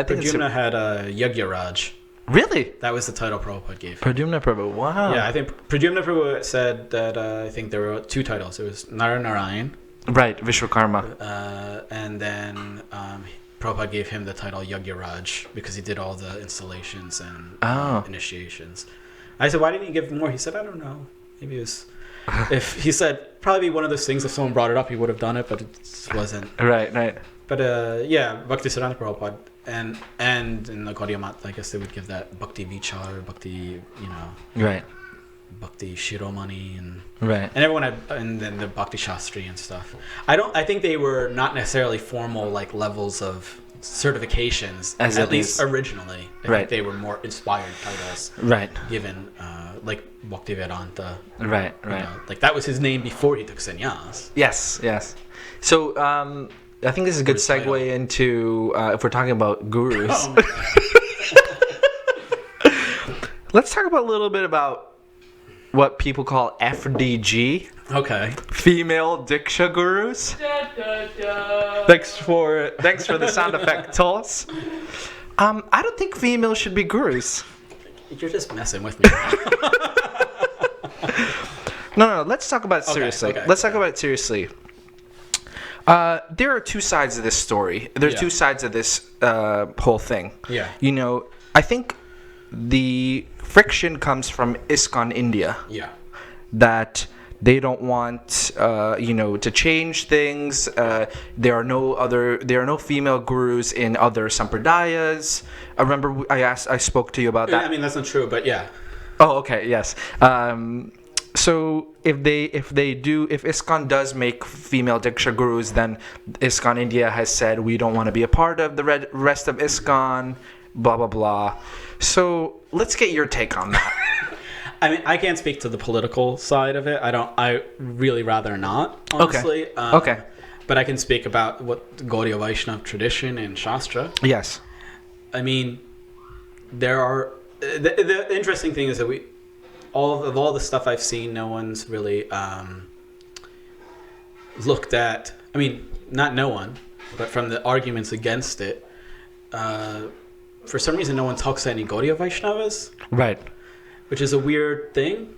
think Pradyumna had Yagyaraj. Really? That was the title Prabhupada gave. Pradyumna Prabhu. Wow. Yeah, I think Pradyumna Prabhu said that I think there were 2 titles. It was Narayan. Right, Vishwakarma. And then Prabhupada gave him the title Yagyaraj because he did all the installations and initiations. I said, why didn't he give more? He said, I don't know. Maybe it was... if he said, probably one of those things, if someone brought it up, he would have done it, but it just wasn't. Right. But Bhakti Siddhanta Prabhupada. And in the Gaudiya Mat, I guess they would give that Bhakti Vichar, Bhakti, Right. Bhakti Shiromani and everyone had, and then the Bhakti Shastri and stuff. I think they were not necessarily formal like levels of certifications, at least originally. I think they were more inspired titles. Right. Given like Bhakti Vedanta. Right. Like that was his name before he took sannyas. Yes. So I think this is a good segue into if we're talking about gurus. Oh. Let's talk about a little bit about what people call FDG. Okay. Female Diksha Gurus. Da, da, da. Thanks for the sound effect, Tulls. I don't think females should be gurus. You're just messing with me. No. Let's talk about it seriously. Okay. Let's talk about it seriously. There are 2 sides of this story. There's 2 sides of this whole thing. Yeah. I think the friction comes from ISKCON India. Yeah. That they don't want, to change things. There are no female gurus in other sampradayas. I remember I spoke to you about that. I mean, that's not true, but yeah. Oh, okay, yes. So if ISKCON does make female Diksha Gurus, then ISKCON India has said we don't want to be a part of the rest of ISKCON, blah, blah, blah. So let's get your take on that. I mean, I can't speak to the political side of it. I really rather not, honestly. Okay. But I can speak about what Gaudiya Vaishnava tradition and Shastra. Yes. I mean, there are... The interesting thing is that all the stuff I've seen, no one's really looked at... I mean, not no one, but from the arguments against it, for some reason no one talks to any Gaudiya Vaishnavas. Right. Which is a weird thing.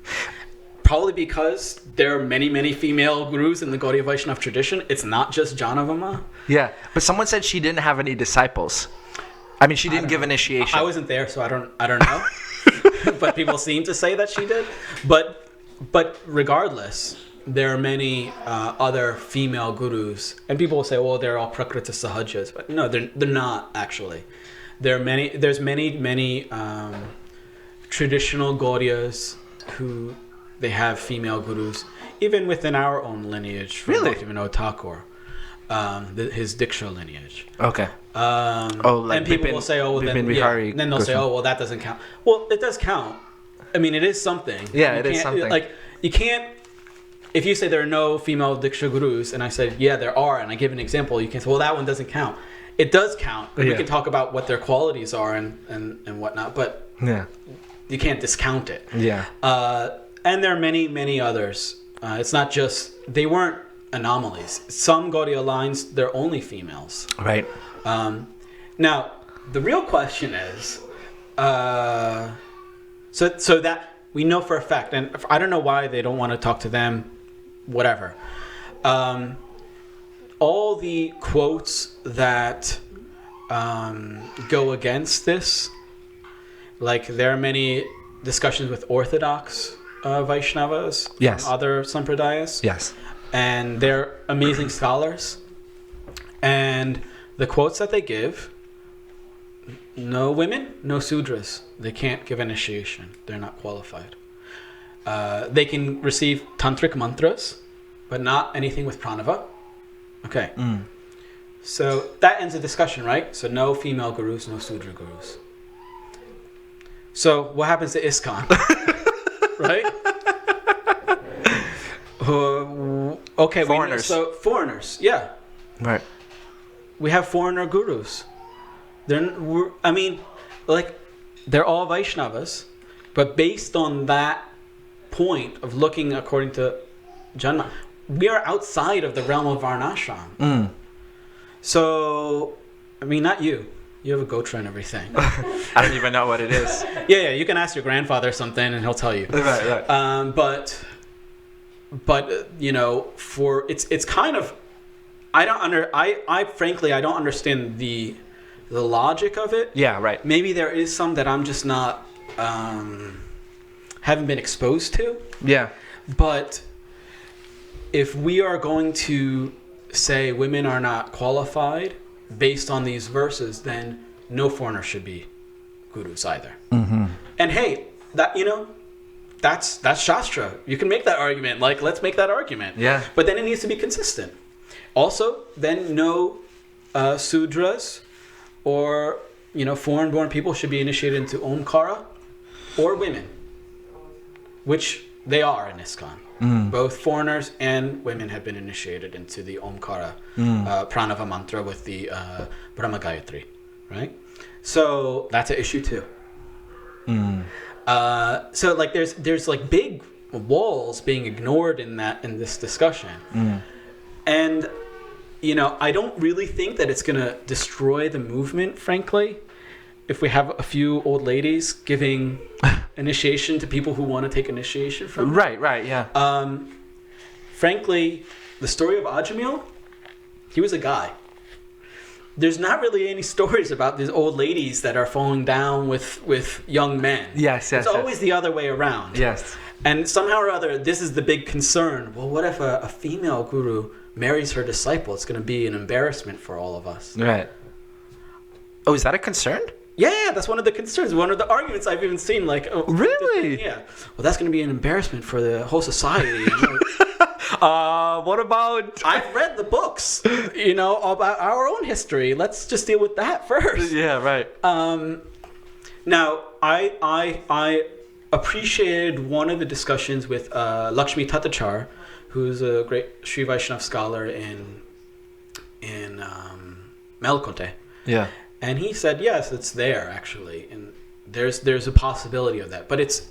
Probably because there are many, many female gurus in the Gaudiya Vaishnava tradition. It's not just Janavama. Yeah, but someone said she didn't have any disciples. I mean, she didn't give initiation. I wasn't there, so I don't know. But people seem to say that she did. But regardless, there are many other female gurus, and people will say, "Well, they're all prakriti sahajas," but no, they're not actually. There's many traditional Gaudiyas who they have female gurus, even within our own lineage. From Really? Bhaktivinoda Thakur, his Diksha lineage. Okay. And people will say, "Oh, well, then they'll say, oh, well, that doesn't count." Well, it does count. I mean, it is something. Yeah, it is something. Like, you can't. If you say there are no female Diksa Gurus, and I said, yeah, there are, and I give an example, you can say, well, that one doesn't count. It does count. Yeah. We can talk about what their qualities are and whatnot, but you can't discount it. Yeah. And there are many, many others. It's not just, they weren't anomalies. Some Gaudiya lines, they're only females. Right. Now, the real question is, so that we know for a fact, and I don't know why they don't want to talk to them, whatever. All the quotes that go against this, like there are many discussions with Orthodox Vaishnavas, yes, and other sampradayas, yes, and they're amazing scholars, and the quotes that they give, no women, no sudras. They can't give initiation. They're not qualified. They can receive tantric mantras, but not anything with pranava. Okay. So that ends the discussion, right? So no female gurus, no sudra gurus. So what happens to ISKCON? Right? Okay. Foreigners. So foreigners, yeah. Right. We have foreigner gurus. They're all Vaishnavas, but based on that point of looking according to Janma, we are outside of the realm of Varnashram. So, I mean, not you. You have a gotra and everything. I don't even know what it is. Yeah, you can ask your grandfather something and he'll tell you. Right. But you know, for it's kind of, I frankly I don't understand the logic of it. Yeah, right. Maybe there is some that I'm just not haven't been exposed to. Yeah. But if we are going to say women are not qualified based on these verses, then no foreigner should be gurus either. Mm-hmm. And hey, that's Shastra. You can make that argument. Like, let's make that argument. Yeah. But then it needs to be consistent. Also, then no sudras or, you know, foreign-born people should be initiated into Omkara, or women, which they are in ISKCON. Both foreigners and women have been initiated into the Omkara Pranava mantra with the Brahma Gayatri, right? So that's an issue too. So like there's like big walls being ignored in this discussion, and you know, I don't really think that it's gonna destroy the movement, frankly, if we have a few old ladies giving initiation to people who want to take initiation from them. Right, yeah. Frankly, the story of Ajamil, he was a guy. There's not really any stories about these old ladies that are falling down with young men. Yes. It's always the other way around. Yes. And somehow or other, this is the big concern. Well, what if a female guru marries her disciple? It's going to be an embarrassment for all of us. Right. Oh, is that a concern? Yeah, that's one of the concerns. One of the arguments I've even seen. Like, oh, really? Yeah. Well, that's going to be an embarrassment for the whole society. What about? I've read the books, you know, about our own history. Let's just deal with that first. Yeah, right. Now, I appreciated one of the discussions with Lakshmi Tatachar, who's a great Sri Vaishnav scholar in Melkote. Yeah. And he said, yes, it's there actually, and there's a possibility of that, but it's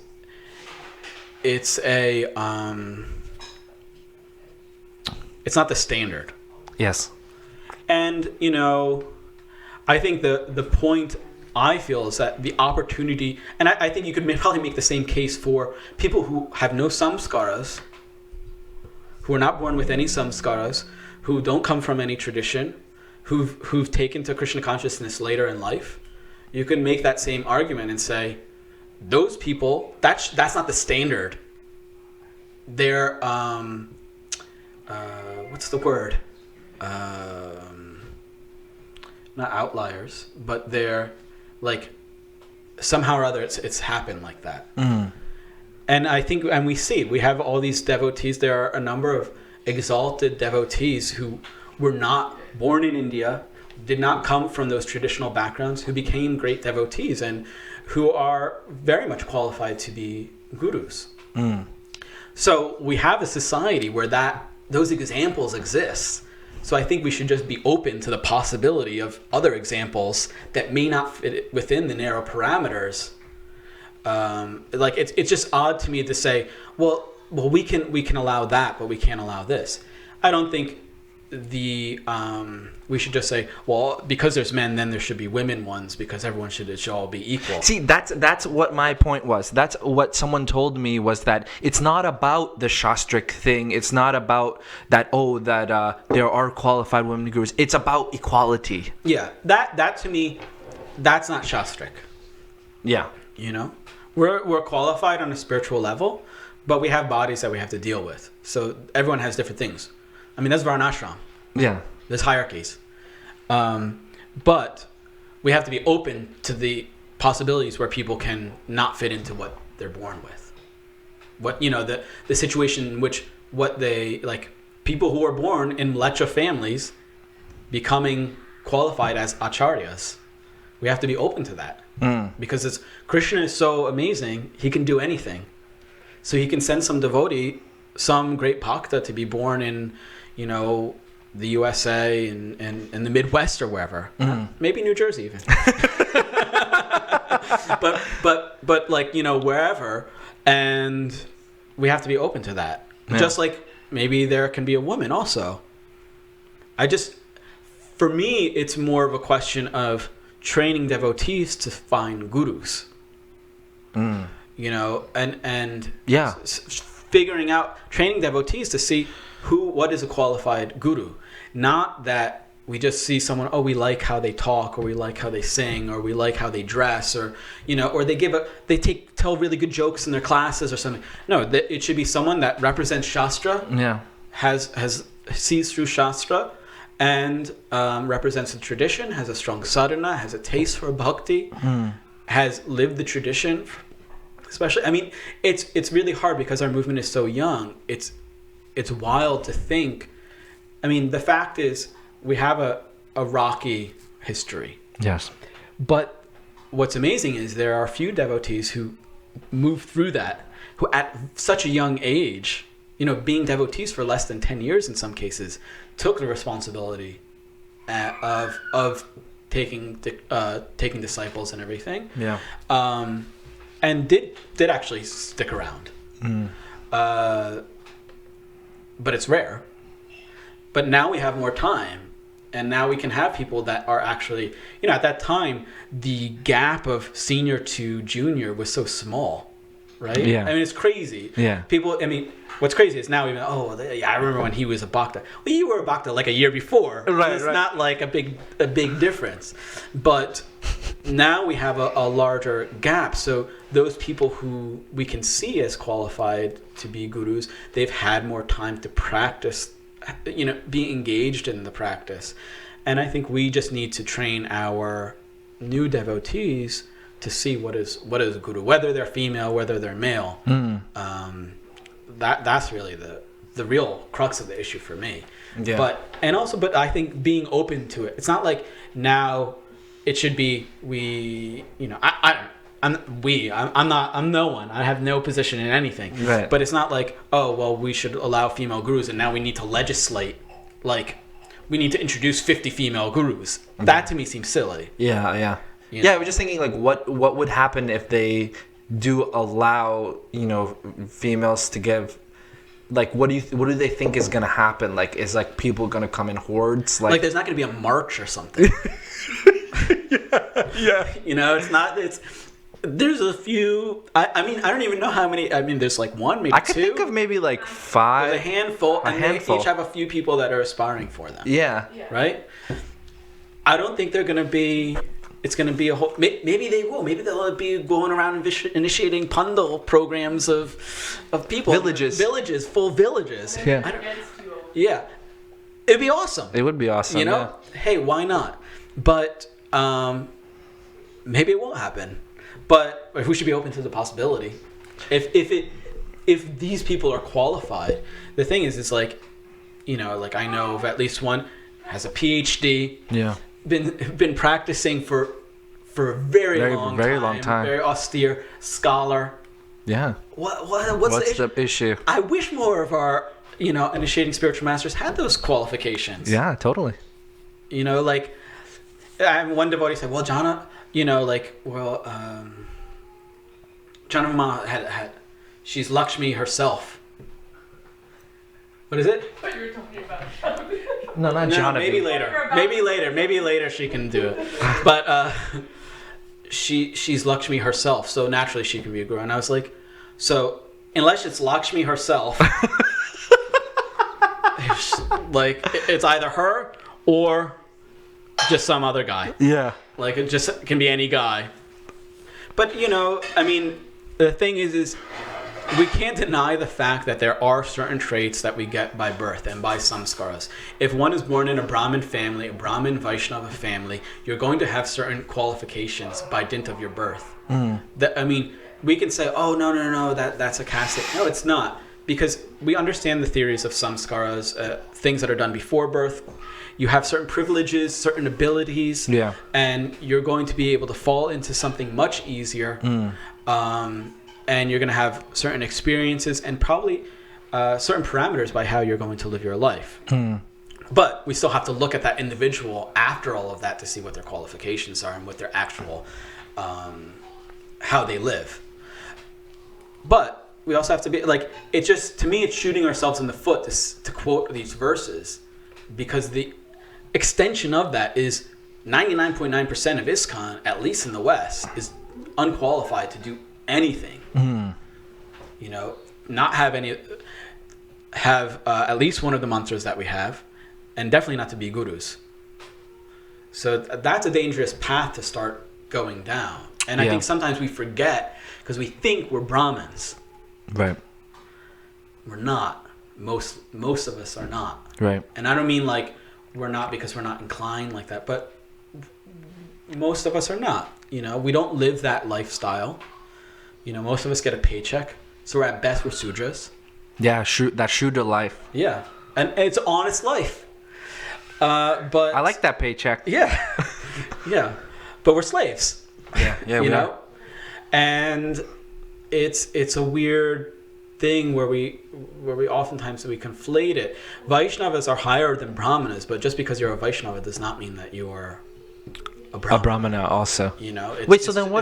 not the standard. Yes. And you know, I think the point I feel is that the opportunity, and I think you could probably make the same case for people who have no samskaras, who are not born with any samskaras, who don't come from any tradition, who've taken to Krishna consciousness later in life. You can make that same argument and say, those people, that's not the standard. They're what's the word? Not outliers, but they're like somehow or other it's happened like that. And I think, and we have all these devotees. There are a number of exalted devotees who were not born in India, did not come from those traditional backgrounds, who became great devotees and who are very much qualified to be gurus. So we have a society where those examples exist. So I think we should just be open to the possibility of other examples that may not fit within the narrow parameters. Like it's just odd to me to say, well, we can allow that, but we can't allow this. I don't think we should just say, well, because there's men, then there should be women ones, because everyone should all be equal. See, that's what my point was. That's what someone told me, was that it's not about the shastric thing. It's not about that there are qualified women gurus. It's about equality. Yeah, that to me, that's not shastric. Yeah. You know, we're qualified on a spiritual level, but we have bodies that we have to deal with. So everyone has different things. I mean, that's varnashram. Yeah. There's hierarchies. But we have to be open to the possibilities where people can not fit into what they're born with. What, the situation in which people who are born in lecha families becoming qualified as acharyas. We have to be open to that. Because Krishna is so amazing, he can do anything. So he can send some devotee, some great bhakta, to be born in, the USA and the Midwest or wherever. Maybe New Jersey even. but wherever. And we have to be open to that. Yeah. Just like maybe there can be a woman also. For me, it's more of a question of training devotees to find gurus. And yeah, figuring out, training devotees to see what is a qualified guru. Not that we just see someone, we like how they talk, or we like how they sing, or we like how they dress, or or they tell really good jokes in their classes or something. No, it should be someone that represents Shastra. Yeah, sees through Shastra, and represents the tradition, has a strong sadhana, has a taste for bhakti, has lived the tradition. Especially, I mean, it's really hard because our movement is so young. It's wild to think. I mean, the fact is, we have a rocky history. Yes. But what's amazing is there are a few devotees who moved through that, who at such a young age, being devotees for less than 10 years in some cases, took the responsibility of taking disciples and everything. Yeah. And did actually stick around. But it's rare. But now we have more time, and now we can have people that are actually, at that time, the gap of senior to junior was so small, right? Yeah. I mean, it's crazy. Yeah. What's crazy is now even, I remember when he was a bhakta. Well, you were a bhakta like a year before. Right, It's right. not like a big difference. But now we have a larger gap. So those people who we can see as qualified to be gurus, they've had more time to practice, be engaged in the practice. And I think we just need to train our new devotees to see what is a guru, whether they're female, whether they're male. That's really the real crux of the issue for me. Yeah. But I think being open to it. It's not like now it should be I'm no one. I have no position in anything. Right. But it's not like, we should allow female gurus and now we need to legislate, like we need to introduce 50 female gurus. That to me seems silly. Yeah. Yeah, I was just thinking, like, what would happen if they do allow, females to give, like, what do they think is gonna happen? Like, is like people gonna come in hordes? Like there's not gonna be a march or something. Yeah. There's a few. I mean, I don't even know how many. I mean, there's like one, maybe I could two. think of maybe like 5. There's a handful, and they each have a few people that are aspiring for them. Yeah. Right? I don't think they're going to be... It's going to be a whole... Maybe they will. Maybe they'll be going around initiating pandal programs of people. Villages. Full villages. Yeah. Yeah. It'd be awesome. It would be awesome, yeah. Hey, why not? But maybe it won't happen. But we should be open to the possibility. If these people are qualified, the thing is, it's like, like I know of at least one has a PhD. Yeah. been practicing for a very long time. Very austere scholar. Yeah. What's the issue? I wish more of our, initiating spiritual masters had those qualifications. Yeah, totally. Like, one devotee said, well, Jhana, Jhana Mama had, she's Lakshmi herself. What is it? What you were talking about. No, not Jhana. Maybe later. Maybe later she can do it. But she's Lakshmi herself, so naturally she can be a guru. And I was like, so unless it's Lakshmi herself, it's either her or just some other guy. Yeah. Like, it just can be any guy. But, the thing is we can't deny the fact that there are certain traits that we get by birth and by samskaras. If one is born in a Brahmin family, a Brahmin Vaishnava family, you're going to have certain qualifications by dint of your birth. We can say, oh, no, that's a caste. No, it's not. Because we understand the theories of samskaras, things that are done before birth. You have certain privileges, certain abilities, and you're going to be able to fall into something much easier. And you're going to have certain experiences and probably certain parameters by how you're going to live your life. But we still have to look at that individual after all of that to see what their qualifications are and what their actual, how they live. But we also have to be, to me, it's shooting ourselves in the foot to quote these verses, because the extension of that is 99.9% of ISKCON, at least in the West, is unqualified to do anything. Not have at least one of the mantras that we have, and definitely not to be gurus. So that's a dangerous path to start going down. And I think sometimes we forget because we think we're Brahmins. Right. We're not. Most of us are not. Right. And I don't mean like we're not because we're not inclined like that, but most of us are not. We don't live that lifestyle. Most of us get a paycheck, so at best we're sudras. Yeah, that Shudra life. Yeah, and it's an honest life. But I like that paycheck. Yeah, yeah, but we're slaves. Yeah, you know, and it's a weird thing where we oftentimes we conflate it. Vaishnavas are higher than Brahmanas, but just because you're a Vaishnava does not mean that you are a Brahmana also. Wait, so then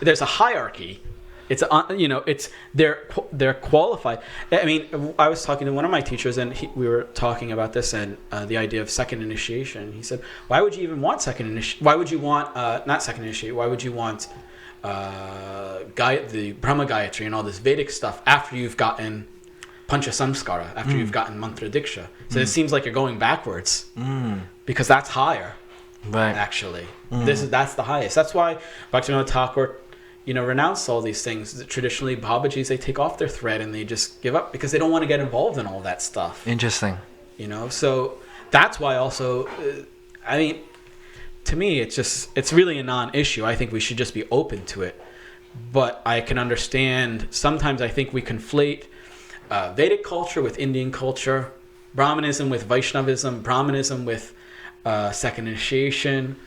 there's a hierarchy. They're qualified. I mean, I was talking to one of my teachers, and we were talking about this and the idea of second initiation. He said, "Why would you even want second initiation? Why would you want not second initiation? Why would you want the Brahma Gayatri and all this Vedic stuff after you've gotten Pancha Samskara, after you've gotten Mantra Diksha? So it seems like you're going backwards because that's higher, right? Actually, that's the highest. That's why Bhaktivinoda Thakur, renounce all these things. Traditionally, Babajis, they take off their thread and they just give up because they don't want to get involved in all that stuff. Interesting. So that's why also, to me, it's really a non-issue. I think we should just be open to it. But I can understand, sometimes I think we conflate Vedic culture with Indian culture, Brahmanism with Vaishnavism, Brahmanism with second initiation,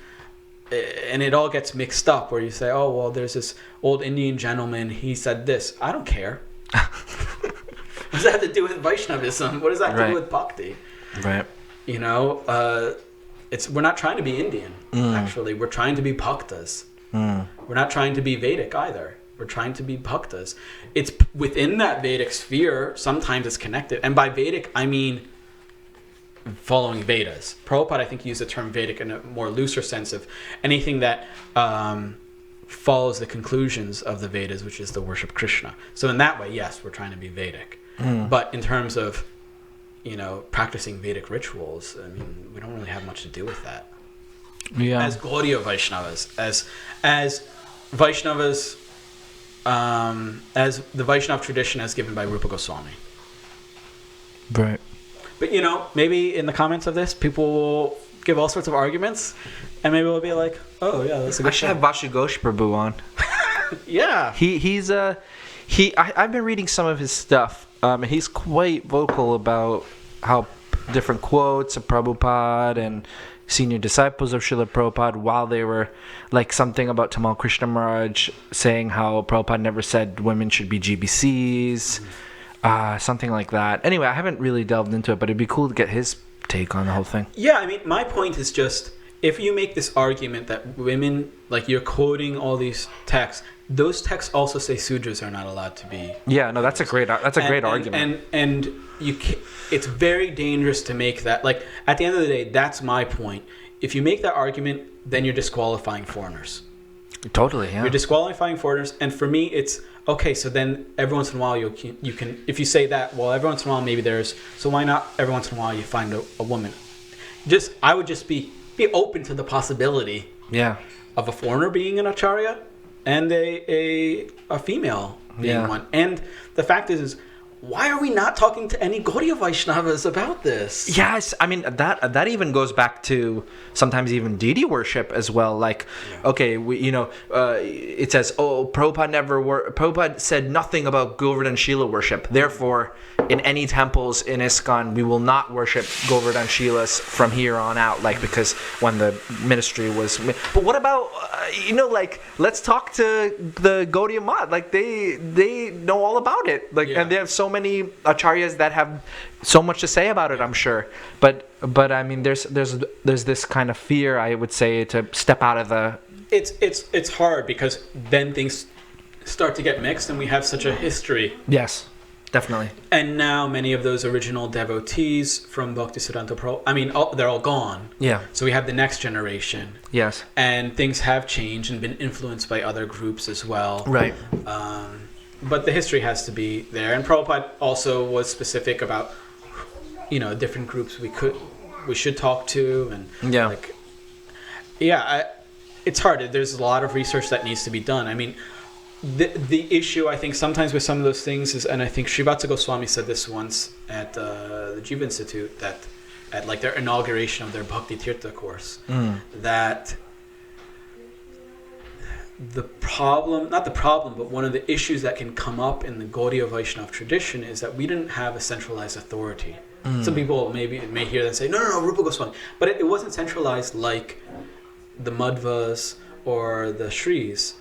and it all gets mixed up where you say, oh, well, there's this old Indian gentleman, he said this. I don't care. What does that have to do with Vaishnavism? What does that have to do with Bhakti? Right. We're not trying to be Indian, actually. We're trying to be Bhaktas. We're not trying to be Vedic either. We're trying to be Bhaktas. It's within that Vedic sphere, sometimes it's connected. And by Vedic, I mean following Vedas. Prabhupada, I think, used the term Vedic in a more looser sense of anything that follows the conclusions of the Vedas, which is the worship Krishna. So in that way, yes, we're trying to be Vedic. But in terms of, practicing Vedic rituals, we don't really have much to do with that. Yeah. As Gaudiya Vaishnavas, as Vaishnavas, as the Vaishnav tradition as given by Rupa Goswami. Right. But, maybe in the comments of this, people will give all sorts of arguments, and maybe we'll be like, oh, yeah, that's a good I should have Vashigosh Prabhu on. Yeah. I've been reading some of his stuff, and he's quite vocal about how different quotes of Prabhupada and senior disciples of Srila Prabhupada while they were, like, something about Tamal Krishna Maharaj saying how Prabhupada never said women should be GBCs, something like that. Anyway, I haven't really delved into it, but it'd be cool to get his take on the whole thing. Yeah, I mean, my point is just, if you make this argument that women, like, you're quoting all these texts, those texts also say Sudras are not allowed to be. Yeah, no, that's a great argument. And it's very dangerous to make that. Like, at the end of the day, that's my point. If you make that argument, then you're disqualifying foreigners. Totally, yeah. You're disqualifying foreigners, and for me, it's okay. So then, every once in a while, you can, if you say that, well, every once in a while, maybe there's. So why not? Every once in a while, you find a woman. I would just be open to the possibility. Yeah. Of a foreigner being an acharya, and a female being one. And the fact is why are we not talking to any Gaudiya Vaishnavas about this? Yes, I mean that even goes back to sometimes even deity worship as well. Like, okay, it says, Prabhupada said nothing about Govardhan Shila worship. Therefore, in any temples in ISKCON, we will not worship Govardhan Shilas from here on out. Like, because when the ministry was, but what about let's talk to the Gaudiya Math. Like they know all about it. Like, and they have so many acharyas that have so much to say about it, I'm sure. But I mean, there's this kind of fear, I would say, to step out of the. It's hard because then things start to get mixed, and we have such a history. Yes, definitely. And now many of those original devotees from Bhaktisiddhanta Prabhupada, they're all gone. Yeah. So we have the next generation. Yes. And things have changed and been influenced by other groups as well. Right. But the history has to be there. And Prabhupada also was specific about, different groups we should talk to. And it's hard. There's a lot of research that needs to be done. I mean, the issue, I think, sometimes with some of those things is, and I think Srivatsa Goswami said this once at the Jiva Institute, that at their inauguration of their Bhakti Tirtha course, that but one of the issues that can come up in the Gaudiya Vaishnava tradition is that we didn't have a centralized authority. Some people may hear that and say, no, Rupa Goswami. But it wasn't centralized like the Madhvas or the Shris.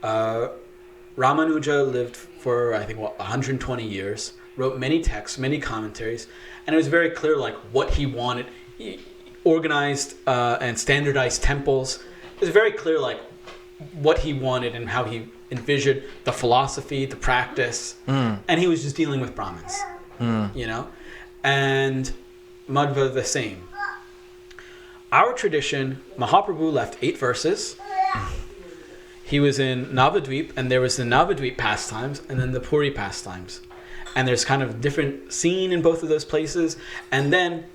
Ramanuja lived for, I think, 120 years, wrote many texts, many commentaries, and it was very clear what he wanted. He organized and standardized temples. It was very clear what he wanted and how he envisioned the philosophy, the practice, and he was just dealing with Brahmins, and Madhva the same. Our tradition, Mahaprabhu left 8 verses. He was in Navadvip, and there was the Navadvip pastimes and then the Puri pastimes. And there's kind of different scene in both of those places. And then,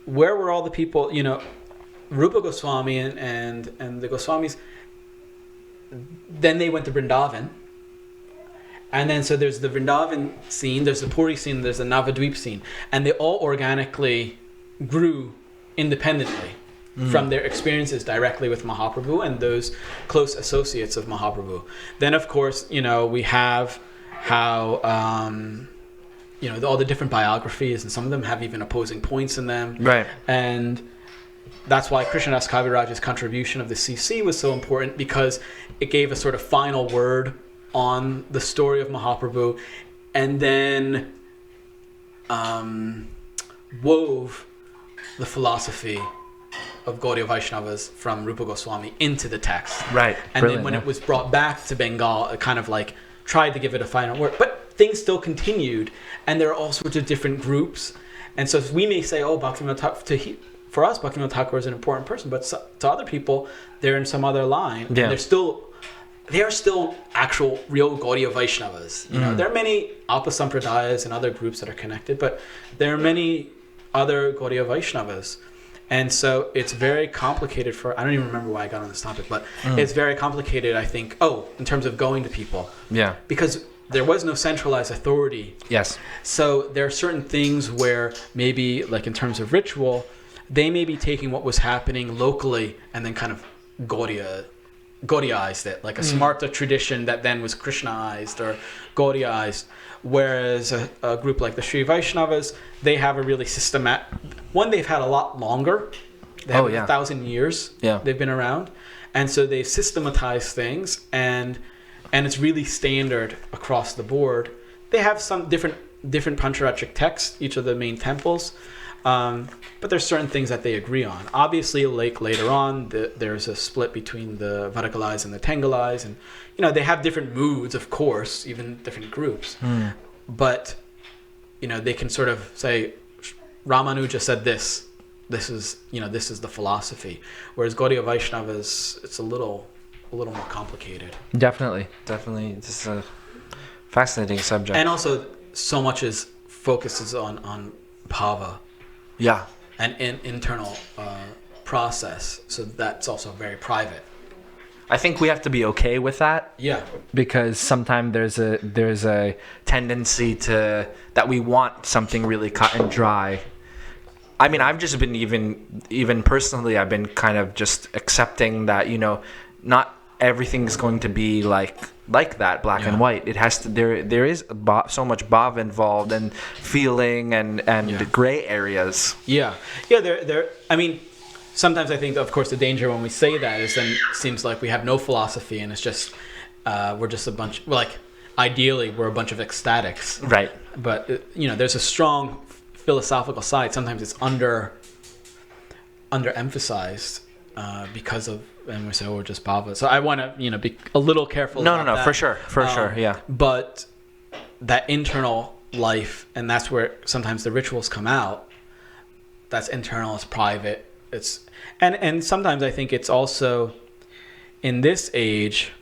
where were all the people, Rupa Goswami and the Goswamis, then they went to Vrindavan. And then, so there's the Vrindavan scene, there's the Puri scene, there's the Navadvip scene. And they all organically grew independently from their experiences directly with Mahaprabhu and those close associates of Mahaprabhu. Then, of course, we have how, all the different biographies, and some of them have even opposing points in them. Right. And that's why Krishnadas Kaviraj's contribution of the CC was so important, because it gave a sort of final word on the story of Mahaprabhu, and then wove the philosophy of Gaudiya Vaishnavas from Rupa Goswami into the text. Right. And then when it was brought back to Bengal, it kind of tried to give it a final word. But things still continued, and there are all sorts of different groups. And so we may say, Bhaktivinoda Thakur, for us, Bhaktivinoda Thakur is an important person, but to other people, they're in some other line. Yeah. And they are still actual, real Gaudiya Vaishnavas. There are many Apasampradayas and other groups that are connected, but there are many other Gaudiya Vaishnavas. And so it's very complicated I don't even remember why I got on this topic, but it's very complicated, I think, in terms of going to people. Yeah. Because there was no centralized authority. Yes. So there are certain things where maybe, in terms of ritual, they may be taking what was happening locally and then kind of Gaudiyaized it, like a Smarta tradition that then was Krishnaized or Gaudiyaized. Whereas a group like the Sri Vaishnavas, they have a really systematic one. They've had a lot longer They have Oh, yeah. 1,000 years. Yeah. They've been around, and so they've systematized things, and it's really standard across the board. They have some different pancharatric texts, each of the main temples, but there's certain things that they agree on. Obviously, later on, there's a split between the Vadakalais and the Tengalais, and they have different moods, of course, even different groups. But they can sort of say, Ramanuja said this. This is the philosophy. Whereas Gaudiya Vaishnavas, it's a little more complicated. Definitely. This is a fascinating subject. And also, so much focuses on bhava. Yeah. And internal process. So that's also very private. I think we have to be okay with that. Yeah. Because sometimes there's a tendency that we want something really cut and dry. I mean, I've just been even personally, I've been kind of just accepting that, not everything's going to be like that, black and white. It has to. There is so much bhav involved, and feeling and gray areas. Yeah. There. I mean, sometimes I think, of course, the danger when we say that is then it seems like we have no philosophy, and it's just we're just a bunch. Ideally, we're a bunch of ecstatics. Right. But there's a strong philosophical side. Sometimes it's underemphasized because of. And we say, we're just bhava. So I want to, be a little careful. No, about that. for sure, yeah. But that internal life, and that's where sometimes the rituals come out. That's internal. It's private. And sometimes I think it's also in this age,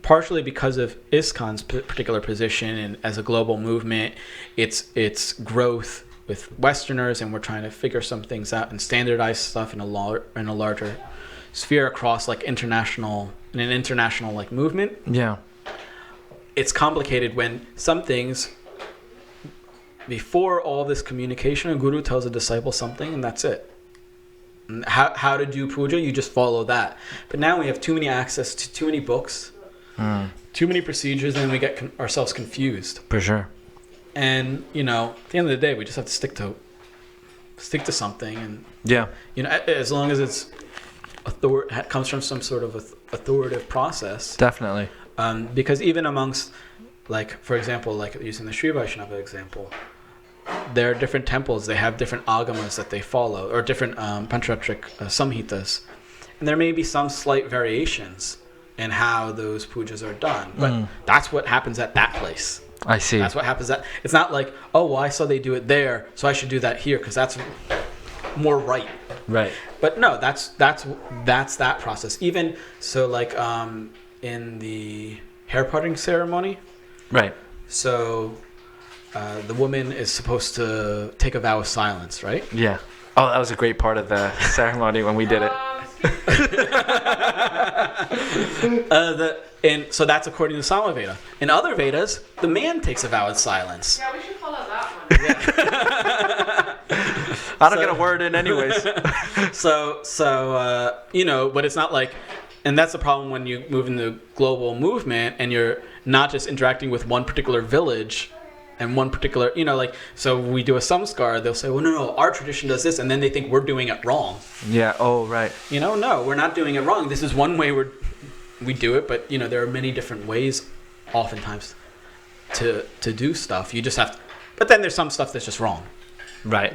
partially because of ISKCON's particular position and as a global movement, its growth with Westerners, and we're trying to figure some things out and standardize stuff in a larger sphere across an international movement. Yeah. It's complicated when some things, before all this communication, a guru tells a disciple something and that's it. And how to do puja, you just follow that. But now we have too many access to too many books, too many procedures, and we get ourselves confused. For sure. And at the end of the day, we just have to stick to something, and as long as it's comes from some sort of authoritative process. Definitely. Because even amongst, for example, using the Sri Vaishnava example, there are different temples. They have different agamas that they follow, or different pancharatric samhitas. And there may be some slight variations in how those pujas are done. But that's what happens at that place. I see. That's what happens at... It's not like, I saw they do it there, so I should do that here, because that's more right. Right. But no, that's that process. Even so, in the hair parting ceremony. Right. So, the woman is supposed to take a vow of silence, right? Yeah. Oh, that was a great part of the ceremony when we did it. And so that's according to Samaveda. In other Vedas, the man takes a vow of silence. Yeah, we should follow that one. I don't get a word in anyways. But it's not like, and that's the problem when you move in the global movement and you're not just interacting with one particular village and one particular, so we do a samskar, they'll say, well, no, our tradition does this, and then they think we're doing it wrong. Yeah, oh, right. No, we're not doing it wrong. This is one way we do it, but, there are many different ways oftentimes to do stuff. You just have to, but then there's some stuff that's just wrong. Right.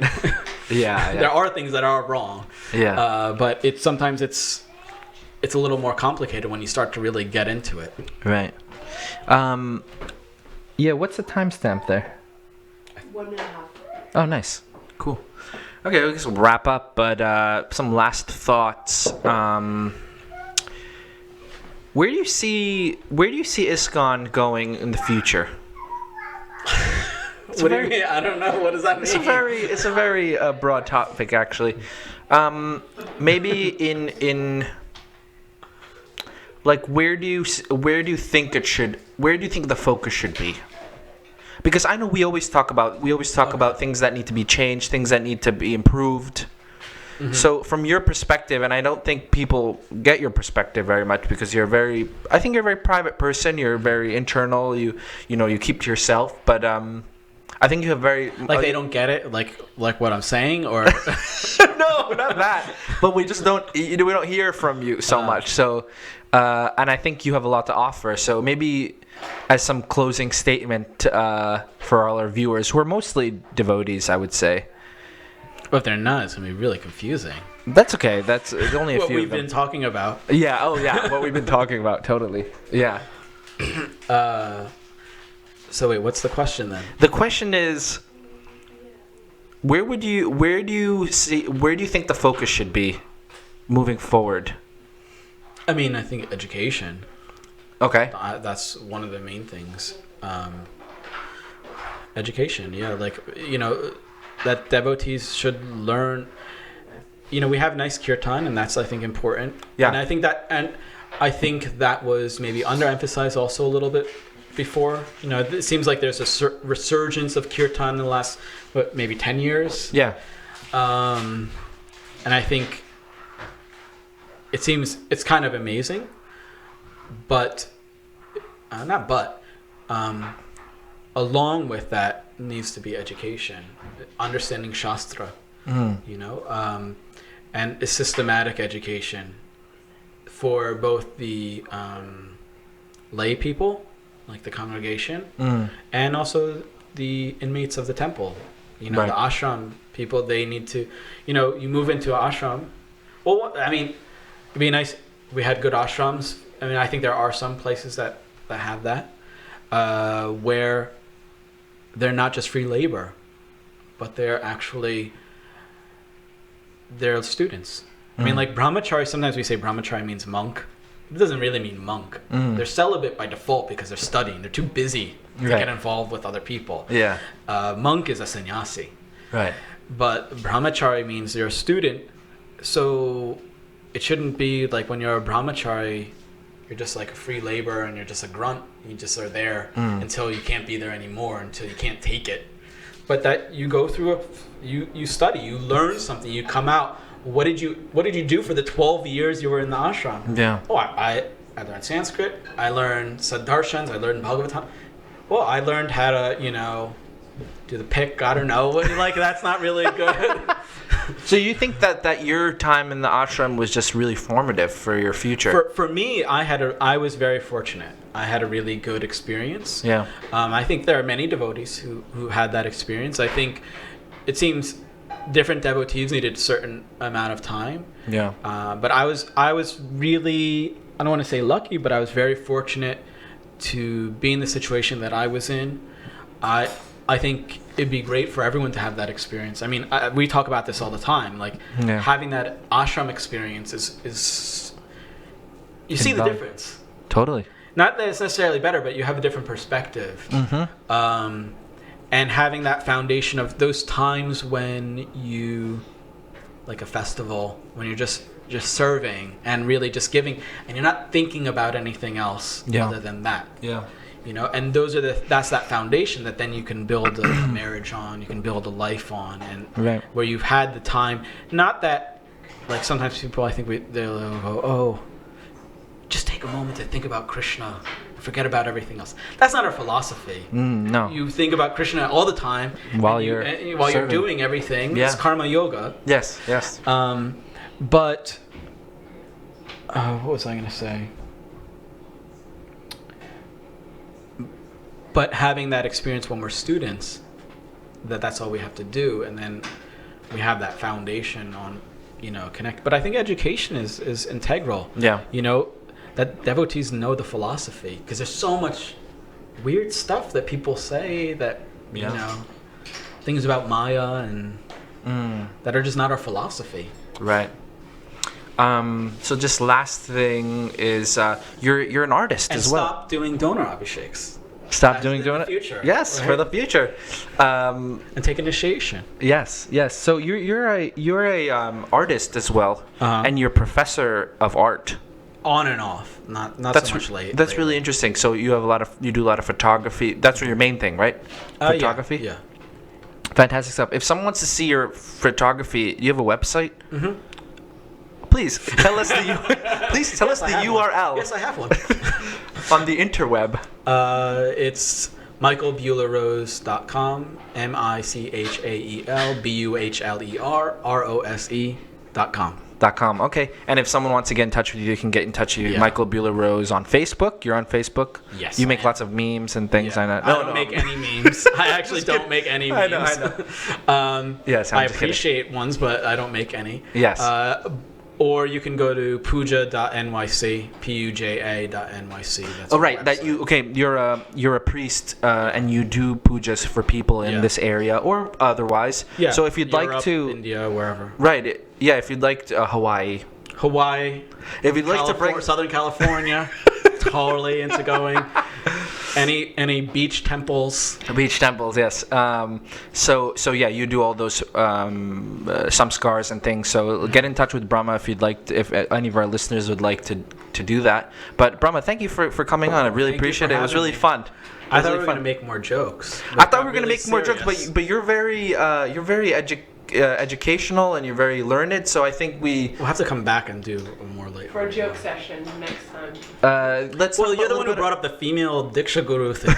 Yeah. There are things that are wrong. Yeah. But sometimes it's a little more complicated when you start to really get into it. Right. Yeah, what's the timestamp there? 1.5. Oh, nice. Cool. Okay, we can wrap up, but some last thoughts. Where do you see ISKCON going in the future? What do you mean? I don't know. What does that mean? It's a very broad topic, actually. Maybe in where do you think the focus should be? Because I know we always talk about things that need to be changed, things that need to be improved. Mm-hmm. So from your perspective, and I don't think people get your perspective very much because you're I think you're a very private person. You're very internal. You keep to yourself. But I think you have very they don't get it, like what I'm saying, or No, not that. But we just don't. We don't hear from you so much. So, and I think you have a lot to offer. So maybe, as some closing statement for all our viewers, who are mostly devotees, I would say. But if they're not, it's gonna be really confusing. That's okay. That's only a What few. we've of them. been talking about. Yeah. Oh, yeah. What we've been talking about. Totally. Yeah. So wait, what's the question then? The question is, where do you think the focus should be moving forward? I mean, I think education. Okay. That's one of the main things. Education, yeah, like, that devotees should learn. We have nice kirtan, and that's, I think, important. Yeah. And I think that was maybe underemphasized also a little bit before. It seems like there's a resurgence of kirtan in the last, maybe 10 years. Yeah. And I think it's kind of amazing, but along with that needs to be education, understanding Shastra, and a systematic education for both the lay people, like the congregation, and also the inmates of the temple. Right. The ashram people, they need to, you move into an ashram. Well, I mean, it'd be nice. We had good ashrams. I mean, I think there are some places that have that, where they're not just free labor, but they're students. I mean, like brahmachari, sometimes we say brahmachari means monk. It doesn't really mean monk. They're celibate by default because they're studying. They're too busy to get involved with other people. Yeah. Monk is a sannyasi. Right. But brahmachari means you're a student. So it shouldn't be like when you're a brahmachari, you're just like a free labor and you're just a grunt. You just are there until you can't be there anymore, until you can't take it. But that you go through you study, you learn something, you come out. What did you do for the 12 years you were in the ashram? Yeah. Oh, I learned Sanskrit. I learned Saddarshans. I learned Bhagavatam. Well, I learned how to, do the pick. I don't know. Like, that's not really good. So you think that your time in the ashram was just really formative for your future? For me, I was very fortunate. I had a really good experience. Yeah. I think there are many devotees who had that experience. I think it seems different devotees needed a certain amount of time. Yeah. But I was really, I don't want to say lucky, but I was very fortunate to be in the situation that I was in. I think it'd be great for everyone to have that experience. I mean, we talk about this all the time. Like, having that ashram experience is you see the difference. Totally. Not that it's necessarily better, but you have a different perspective. And having that foundation of those times when you, like a festival, when you're just serving and really just giving, and you're not thinking about anything else other than that. Yeah. And that's that foundation that then you can build a marriage on, you can build a life on, and where you've had the time. Not that, like, sometimes people, I think they'll go, oh, just take a moment to think about Krishna, forget about everything else. That's not our philosophy. No. You think about Krishna all the time while you're doing everything. Yeah. It's karma yoga. Yes. But what was I going to say? But having that experience when we're students, that's all we have to do, and then we have that foundation on, connect. But I think education is integral. Yeah. That devotees know the philosophy, because there's so much weird stuff that people say that, things about Maya and that are just not our philosophy. Right. So just last thing is you're an artist and as well. Stop doing donor abhisheks. Stop doing it. Future, yes, right? For the future. And take initiation. Yes. So you're a artist as well, and you're a professor of art. On and off, not so much late. That's really interesting. So you do a lot of photography. That's your main thing, right? Photography. Yeah. Fantastic stuff. If someone wants to see your photography, you have a website. Please tell us the URL. Yes, I have one. On the interweb. It's michaelbuhlerrose.com, MichaelBuhlerRose.com. Okay. And if someone wants to get in touch with you, they can get in touch with you. Yeah. Michael Buhler Rose on Facebook. You're on Facebook. Yes, You I make am. lots of memes and things like that. I don't make any memes. I actually don't make any I memes. know. Yes, I'm I just kidding. appreciate ones, but I don't make any. Yes. Or you can go to puja.nyc, puja.nyc. That's Oh our right, that website. you're a priest and you do pujas for people in Yeah. this area or otherwise. Yeah. So if you'd like Europe, to, India, wherever. right? Yeah, if you'd like to, Hawaii. Hawaii. If you'd like to bring Southern California, totally into going. Any beach temples. beach temples, yes. So yeah, you do all those samskars and things. So get in touch with Brahma if you'd like. If any of our listeners would like to do that. But Brahma, thank you for coming on. I really Thank you appreciate for it. It was having really me. fun. I thought we were going to make more jokes. I thought we were gonna make more jokes, but you're very educational and you're very learned. So I think we'll have to come back and do a more late For a joke session next time. let's. Well, talk you're about the one a who little brought up the female Diksa Guru thing.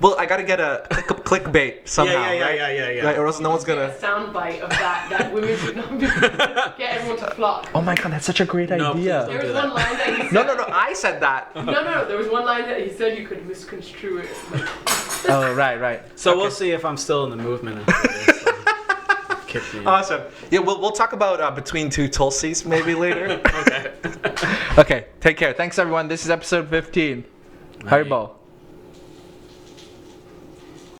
Well, I gotta get a clickbait somehow, right? yeah. Right, or else no one's A gonna. soundbite of that women would not be get everyone to flock. Oh my god, that's such a great No, please idea. don't. There was do one that. line that he said. No, I said that. No, there was one line that he said you could misconstrue it. Oh, right. So we'll see if I'm still in the movement after this. Kick me. Awesome. Yeah, we'll talk about Between Two Tulsis maybe later. Okay. Okay, take care. Thanks everyone. This is episode 15. Haribol.